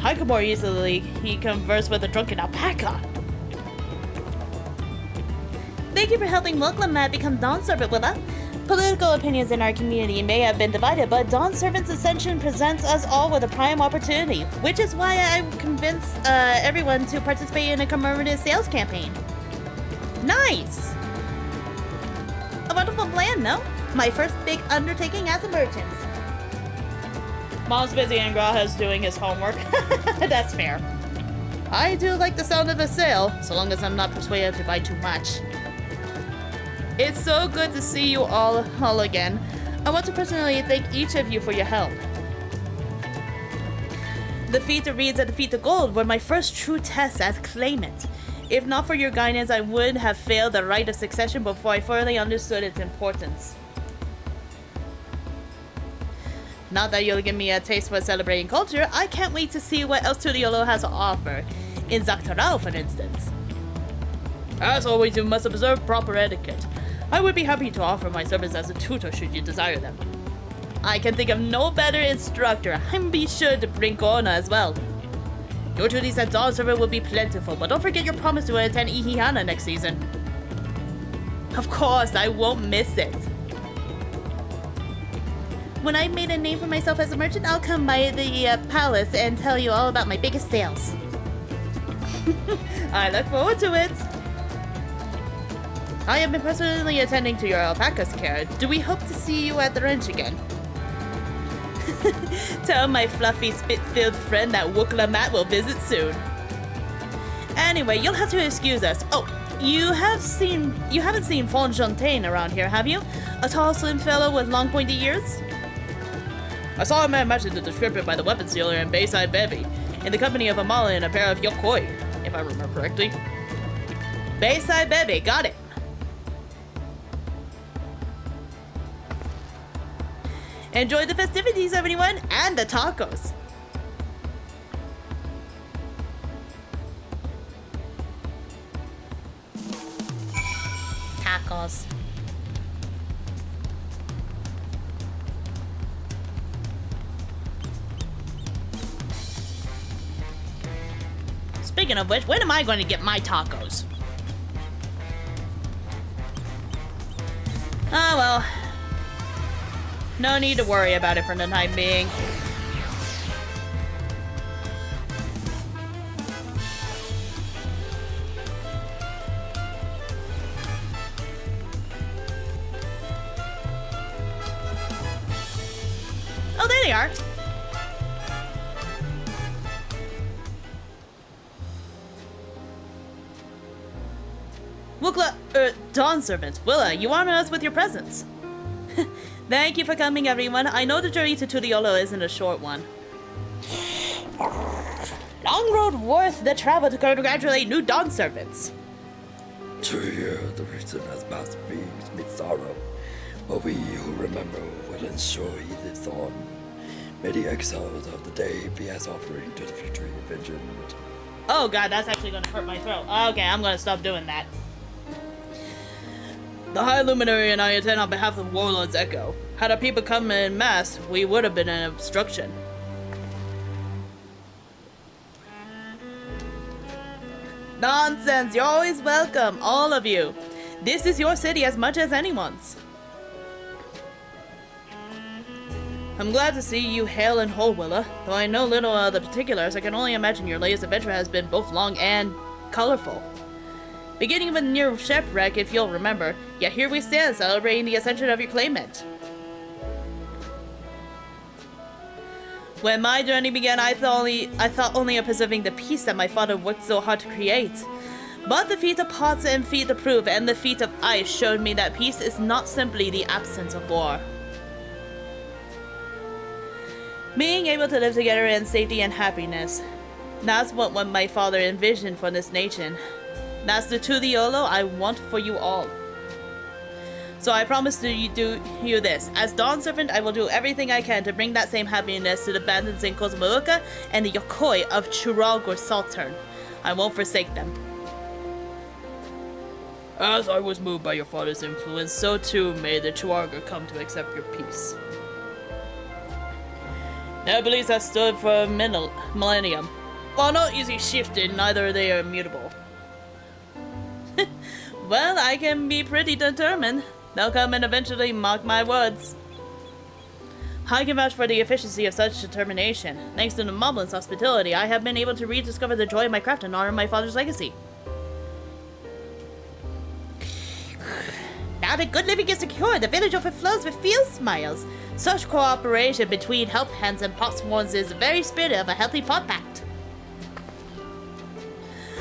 I could more easily he converse with a drunken alpaca. Thank you for helping Wooklamat become Dawnservant, Willa. Political opinions in our community may have been divided, but Dawnservant's ascension presents us all with a prime opportunity, which is why I convinced everyone to participate in a commemorative sales campaign. Nice! A wonderful plan, no? My first big undertaking as a merchant. Mom's busy and Graha's doing his homework. That's fair. I do like the sound of a sale, so long as I'm not persuaded to buy too much. It's so good to see you all again. I want to personally thank each of you for your help. The feat of reeds and the feat of gold were my first true tests as claimant. If not for your guidance, I would have failed the rite of succession before I fully understood its importance. Now that you'll give me a taste for celebrating culture, I can't wait to see what else Tuliolo has to offer. In Zaktarao, for instance. As always, you must observe proper etiquette. I would be happy to offer my service as a tutor should you desire them. I can think of no better instructor. And be sure to bring Kona as well. Your duties at Dawnservant will be plentiful, but don't forget your promise to attend Ihihana next season. Of course, I won't miss it. When I've made a name for myself as a merchant, I'll come by the palace and tell you all about my biggest sales. I look forward to it. I have been personally attending to your alpaca's care. Do we hope to see you at the ranch again? Tell my fluffy spit-filled friend that Wooklamat will visit soon. Anyway, you'll have to excuse us. Oh, you haven't seen Fonfontaine around here, have you? A tall, slim fellow with long, pointy ears? I saw him matching the description by the weapons dealer in Bayside Bevy, in the company of Amala and a pair of Yokoi, if I remember correctly. Bayside Bevy, got it. Enjoy the festivities, everyone, and the tacos. Tacos. Speaking of which, when am I going to get my tacos? Ah, well. No need to worry about it for the time being. Oh, there they are. Dawnservant, Willa, you honor us with your presence. Thank you for coming, everyone. I know the journey to Tuliolo isn't a short one. Long road worth the travel to congratulate new Dawnservants. To hear the reason has passed brings me sorrow, but we who remember will ensure he lives on. May the exiles of the day be as offering to the future envisioned. Oh god, that's actually gonna hurt my throat. Okay, I'm gonna stop doing that. The High Luminary and I attend on behalf of Warlord's Echo. Had our people come in mass, we would have been an obstruction. Nonsense, you're always welcome, all of you. This is your city as much as anyone's. I'm glad to see you hale and whole, Willa. Though I know little of the particulars, I can only imagine your latest adventure has been both long and colorful. Beginning with a near shipwreck, if you'll remember, yet here we stand celebrating the ascension of your claimant. When my journey began, I thought only of preserving the peace that my father worked so hard to create. But the feat of pots and feat of proof and the feat of ice showed me that peace is not simply the absence of war. Being able to live together in safety and happiness. That's what my father envisioned for this nation. That's the Tuliolo I want for you all. So I promise to do you this. As Dawnservant, I will do everything I can to bring that same happiness to the bandits in Cosmouca and the Yokoi of Churalgor Saltern. I won't forsake them. As I was moved by your father's influence, so too may the Churalgor come to accept your peace. Their beliefs have stood for a millennium. While not easily shifted, neither are they immutable. Well, I can be pretty determined. They'll come and eventually mock my words. I can vouch for the efficiency of such determination. Thanks to the Moblin's hospitality, I have been able to rediscover the joy of my craft and honor my father's legacy. Now that good living is secure, the village overflows with field smiles. Such cooperation between help hands and potsworns is the very spirit of a healthy pot pact.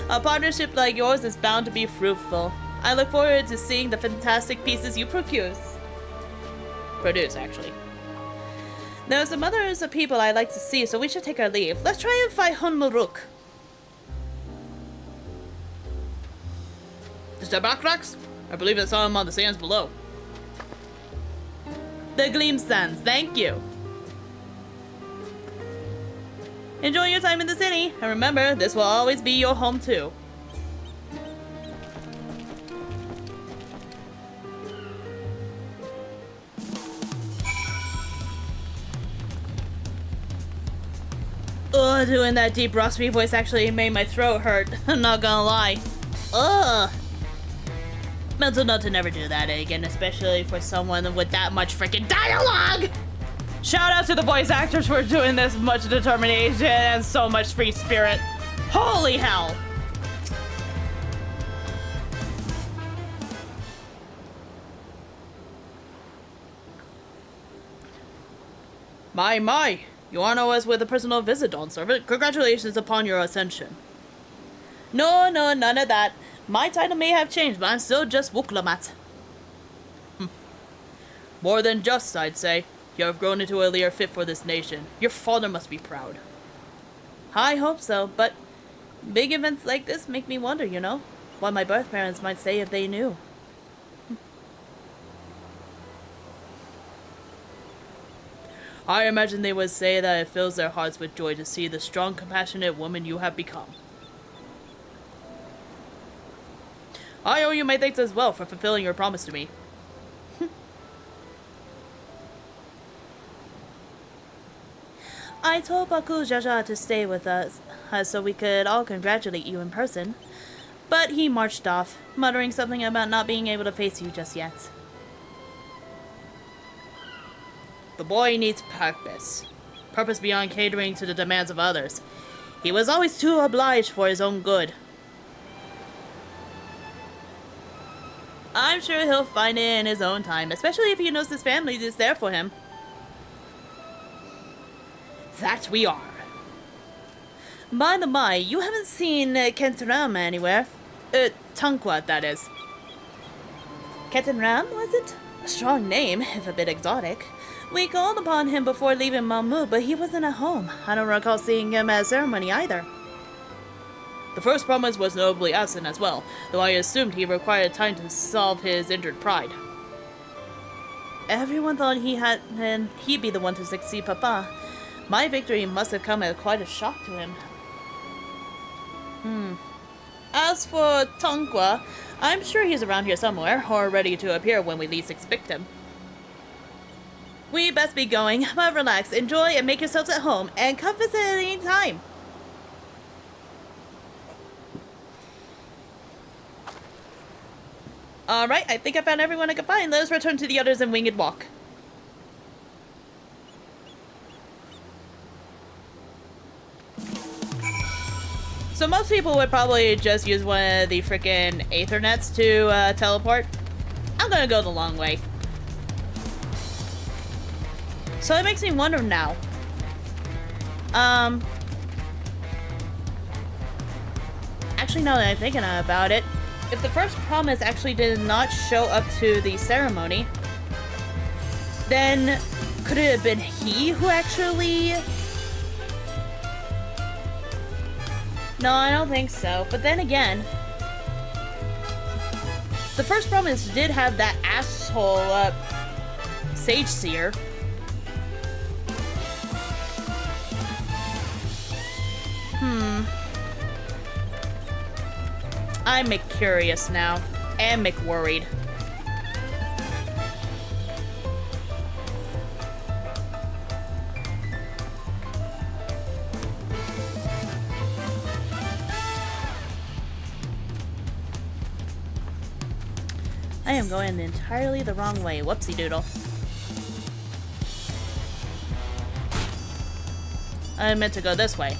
A partnership like yours is bound to be fruitful. I look forward to seeing the fantastic pieces you produce, actually. There are some others of people I'd like to see, so we should take our leave. Let's try and find Hunmuruk. Is there Backrax? I believe I saw him on the sands below. The Gleam Sands, thank you. Enjoy your time in the city, and remember, this will always be your home too. Ugh, doing that deep raspy voice actually made my throat hurt. I'm not gonna lie. Ugh. Mental note to never do that again, especially for someone with that much freaking dialogue! Shout out to the voice actors for doing this much determination and so much free spirit. Holy hell! My, you honor us with a personal visit, Dawnservant. Congratulations upon your ascension. No, none of that. My title may have changed, but I'm still just Wuklamat. More than just, I'd say. You have grown into a leader fit for this nation. Your father must be proud. I hope so, but big events like this make me wonder, you know? What my birth parents might say if they knew. I imagine they would say that it fills their hearts with joy to see the strong, compassionate woman you have become. I owe you my thanks as well for fulfilling your promise to me. I told Baku Jaja to stay with us, so we could all congratulate you in person. But he marched off, muttering something about not being able to face you just yet. The boy needs purpose. Purpose beyond catering to the demands of others. He was always too obliged for his own good. I'm sure he'll find it in his own time, especially if he knows his family is there for him. That we are. By the by, you haven't seen Kentenram anywhere. Tunqua, that is. Kentenram, was it? A strong name, if a bit exotic. We called upon him before leaving Mamu, but he wasn't at home. I don't recall seeing him at ceremony either. The first promise was notably absent as well, though I assumed he required time to solve his injured pride. Everyone thought he'd be the one to succeed Papa. My victory must have come as quite a shock to him. As for Tunqua, I'm sure he's around here somewhere, or ready to appear when we least expect him. We best be going, but relax, enjoy, and make yourselves at home, and come visit at any time. Alright, I think I found everyone I could find. Let us return to the others and winged walk. So most people would probably just use one of the freaking Aether nets to teleport. I'm gonna go the long way. So it makes me wonder now. Actually, now that I'm thinking about it, if the first promise actually did not show up to the ceremony, then could it have been he who actually No, I don't think so. But then again, the first promise did have that asshole, Sage Seer. I'm curious now. And worried. I am going entirely the wrong way. Whoopsie doodle. I meant to go this way.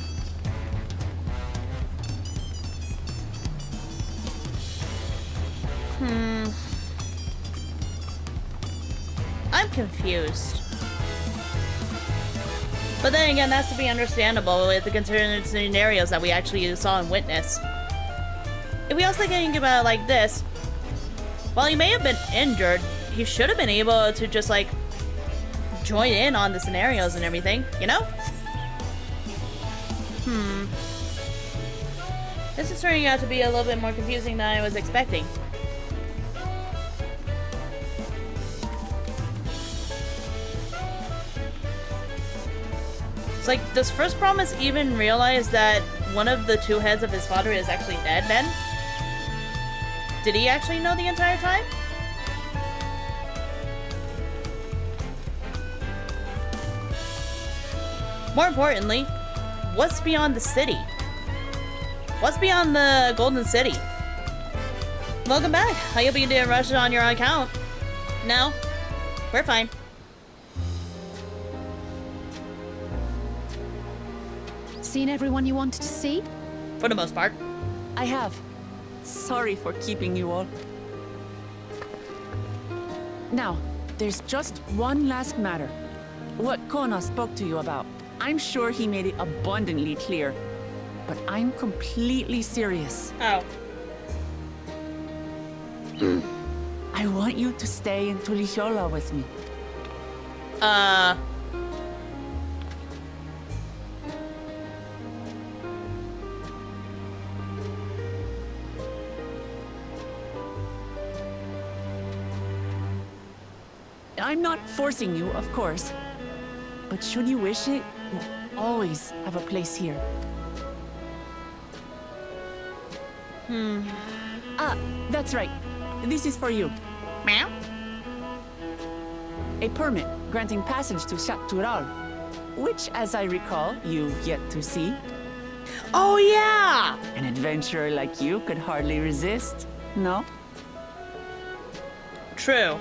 I'm confused. But then again, that's to be understandable with the concerning scenarios that we actually saw and witnessed. If we also think about it like this, while he may have been injured, he should have been able to just, like, join in on the scenarios and everything, you know? This is turning out to be a little bit more confusing than I was expecting. It's like, does First Promise even realize that one of the two heads of his father is actually dead then? Did he actually know the entire time? More importantly, what's beyond the city? What's beyond the Golden City? Welcome back. I hope you didn't rush it on your account. No, we're fine. Seen everyone you wanted to see? For the most part. I have. Sorry for keeping you all. Now, there's just one last matter. What Kona spoke to you about. I'm sure he made it abundantly clear. But I'm completely serious. Oh. I want you to stay in Tulichola with me. I'm not forcing you, of course. But should you wish it, you'll always have a place here. Ah, that's right. This is for you. Meow? A permit granting passage to Shatural, which, as I recall, you've yet to see. Oh, yeah! An adventurer like you could hardly resist, no? True.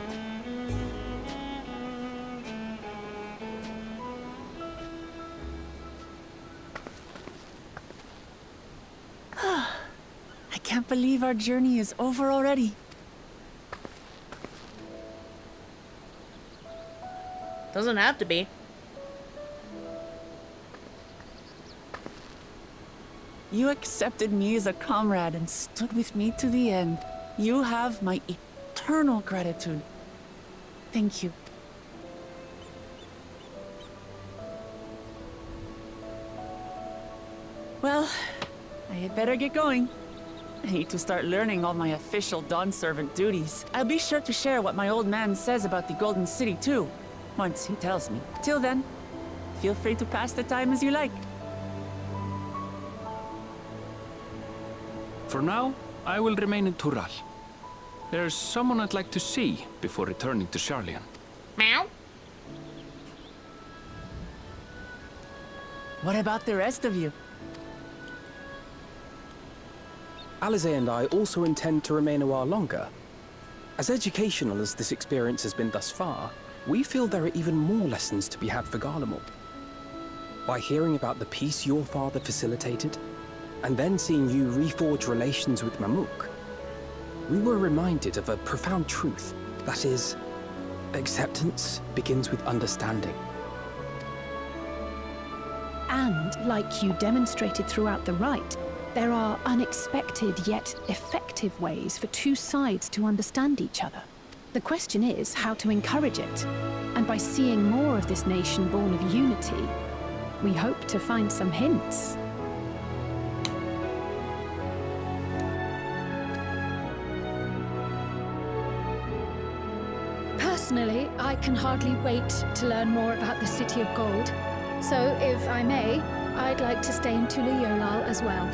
I can't believe our journey is over already. Doesn't have to be. You accepted me as a comrade and stood with me to the end. You have my eternal gratitude. Thank you. Well, I had better get going. I need to start learning all my official Dawnservant duties. I'll be sure to share what my old man says about the Golden City too, once he tells me. Till then, feel free to pass the time as you like. For now, I will remain in Tural. There's someone I'd like to see before returning to Sharlayan. Meow? What about the rest of you? Alize and I also intend to remain a while longer. As educational as this experience has been thus far, we feel there are even more lessons to be had for Garlemald. By hearing about the peace your father facilitated, and then seeing you reforge relations with Mamuk, we were reminded of a profound truth. That is, acceptance begins with understanding. And, like you demonstrated throughout the rite, there are unexpected yet effective ways for two sides to understand each other. The question is how to encourage it. And by seeing more of this nation born of unity, we hope to find some hints. Personally, I can hardly wait to learn more about the City of Gold. So, if I may, I'd like to stay in Tula-Yolal as well.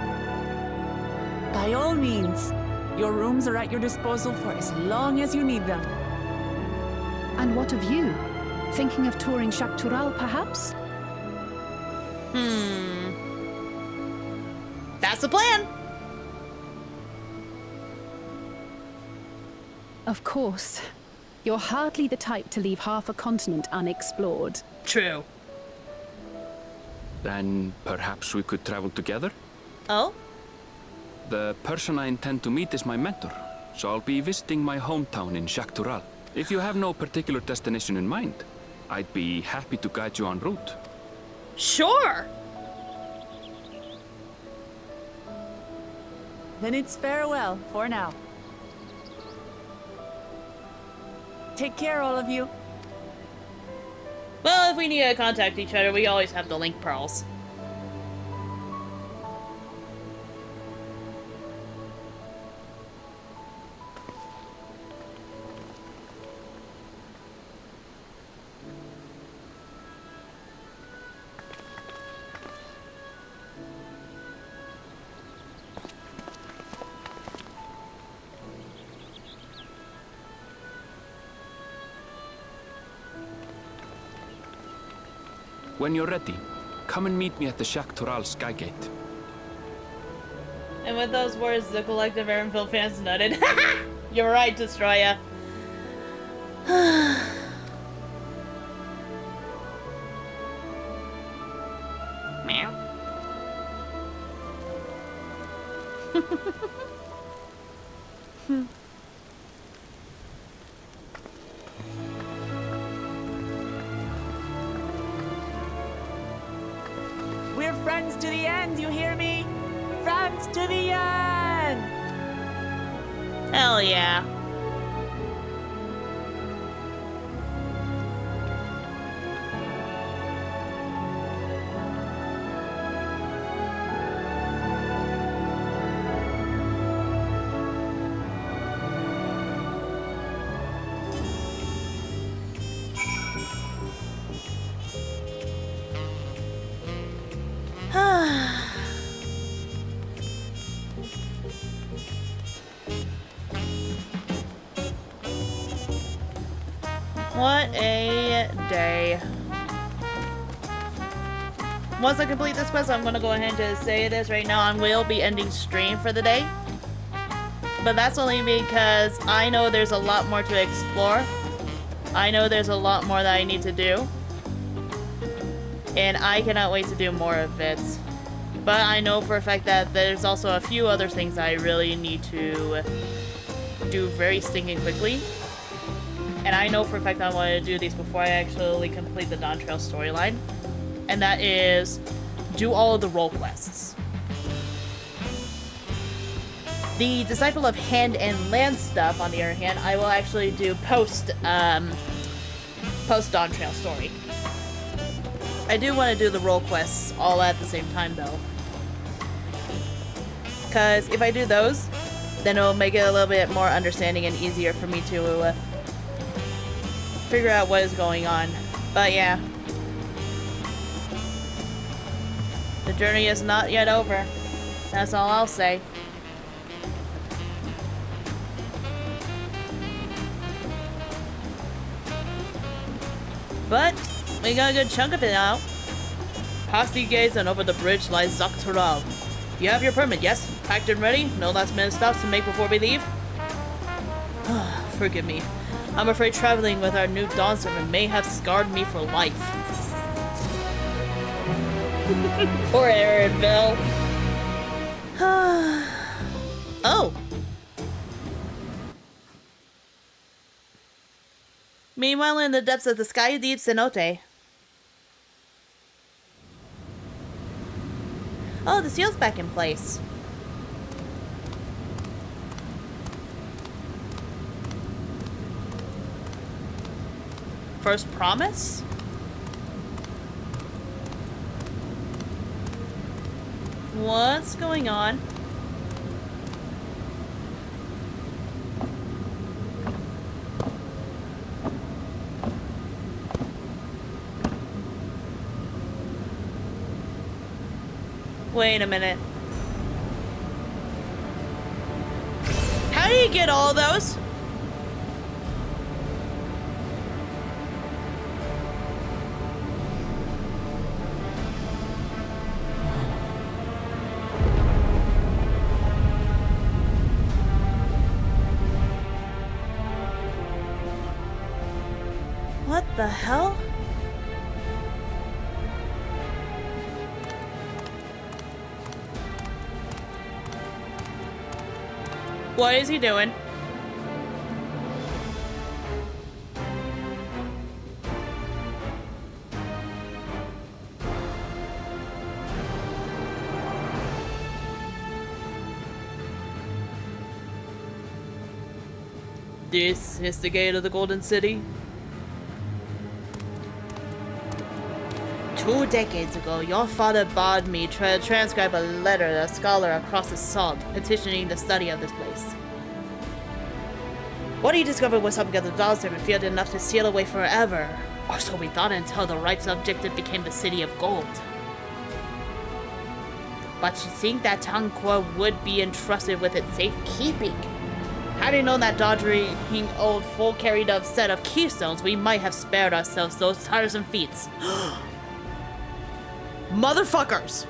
By all means. Your rooms are at your disposal for as long as you need them. And what of you? Thinking of touring Shaktural, perhaps? That's the plan! Of course. You're hardly the type to leave half a continent unexplored. True. Then perhaps we could travel together? Oh? The person I intend to meet is my mentor, so I'll be visiting my hometown in Shaktural. If you have no particular destination in mind, I'd be happy to guide you en route. Sure! Then it's farewell for now. Take care, all of you. Well, if we need to contact each other, we always have the link pearls. When you're ready, come and meet me at the Shaktural Skygate. And with those words, the collective Aaronville fans nutted. You're right, Destroya. Meow. We're friends to the end, you hear me? Friends to the end! Hell yeah. What a day. Once I complete this quest, I'm gonna go ahead and say this right now. I will be ending stream for the day. But that's only because I know there's a lot more to explore. I know there's a lot more that I need to do. And I cannot wait to do more of it. But I know for a fact that there's also a few other things I really need to do very stinking quickly. And I know for a fact I want to do these before I actually complete the Dawntrail storyline. And that is do all of the role quests. The Disciple of Hand and Land stuff, on the other hand, I will actually do post Dawntrail story. I do want to do the role quests all at the same time though. Because if I do those, then it'll make it a little bit more understanding and easier for me to figure out what is going on. But yeah. The journey is not yet over. That's all I'll say. But we got a good chunk of it now. Past the gates and over the bridge lies Shaktural. You have your permit, yes? Packed and ready? No last minute stops to make before we leave? Forgive me. I'm afraid traveling with our new Dawnservant may have scarred me for life. Poor Aaronville. Oh. Meanwhile, in the depths of the sky deep Cenote. Oh, the seal's back in place. First promise? What's going on? Wait a minute. How do you get all those? What the hell? What is he doing? This is the gate of the Golden City. 2 decades ago, your father bade me transcribe a letter to a scholar across the salt, petitioning the study of this place. What he discovered was something of the Dawnservant field enough to seal away forever. Or so we thought until the right objective became the City of Gold. But you think that town core would be entrusted with its safekeeping? Had we known that doddering old fool carried a set of keystones, we might have spared ourselves those tiresome feats. Motherfuckers!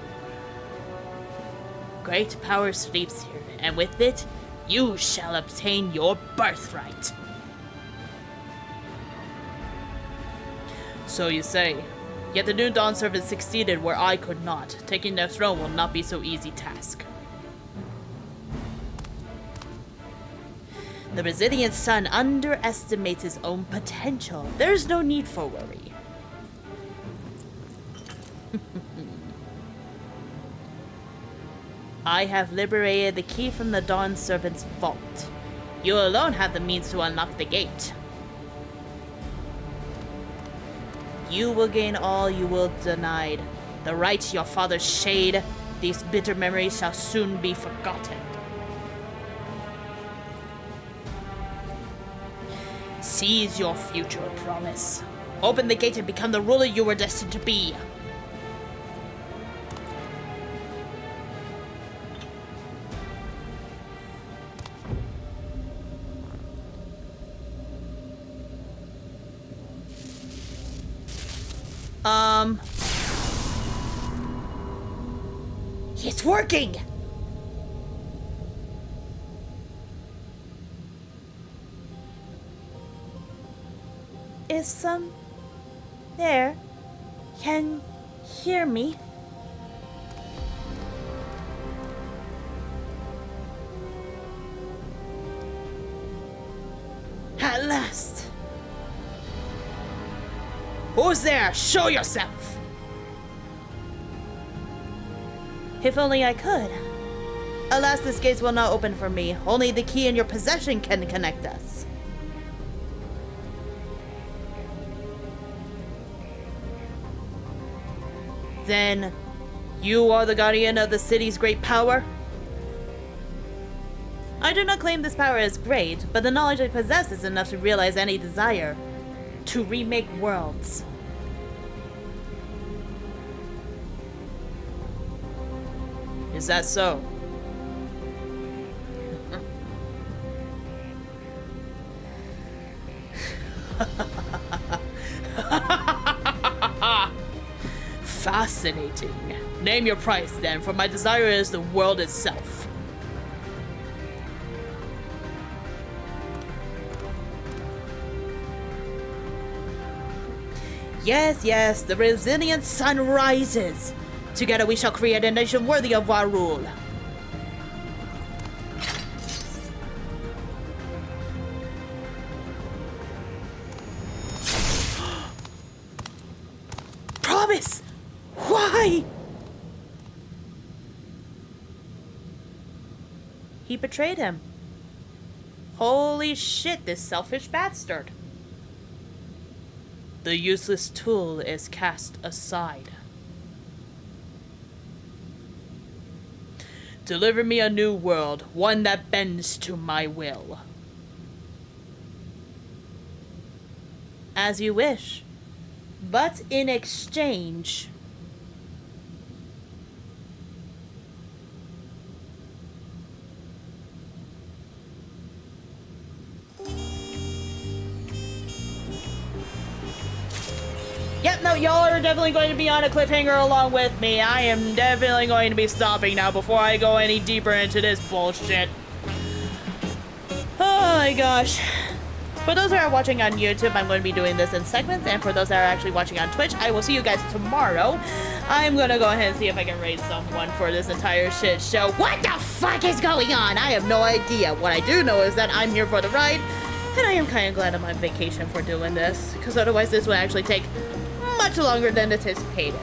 Great power sleeps here, and with it, you shall obtain your birthright. So you say. Yet the new Dawnservant succeeded where I could not. Taking their throne will not be so easy task. The resilient son underestimates his own potential. There's no need for worry. I have liberated the key from the Dawnservant's vault. You alone have the means to unlock the gate. You will gain all you will denied. The right your father shade, these bitter memories shall soon be forgotten. Seize your future promise. Open the gate and become the ruler you were destined to be. It's working! Is there? Can hear me? At last! Who's there? Show yourself! If only I could. Alas, this gate will not open for me. Only the key in your possession can connect us. Then, you are the guardian of the city's great power? I do not claim this power is great, but the knowledge I possess is enough to realize any desire. To remake worlds. Is that so? Fascinating. Name your price then, for my desire is the world itself. Yes, yes, the resilient sun rises. Together we shall create a nation worthy of our rule. Promise! Why? He betrayed him. Holy shit, this selfish bastard. The useless tool is cast aside. Deliver me a new world, one that bends to my will. As you wish. But in exchange... Yep, no, y'all are definitely going to be on a cliffhanger along with me. I am definitely going to be stopping now before I go any deeper into this bullshit. Oh my gosh. For those that are watching on YouTube, I'm going to be doing this in segments, and for those that are actually watching on Twitch, I will see you guys tomorrow. I'm going to go ahead and see if I can raid someone for this entire shit show. What the fuck is going on? I have no idea. What I do know is that I'm here for the ride, and I am kind of glad I'm on vacation for doing this, because otherwise this would actually take much longer than anticipated.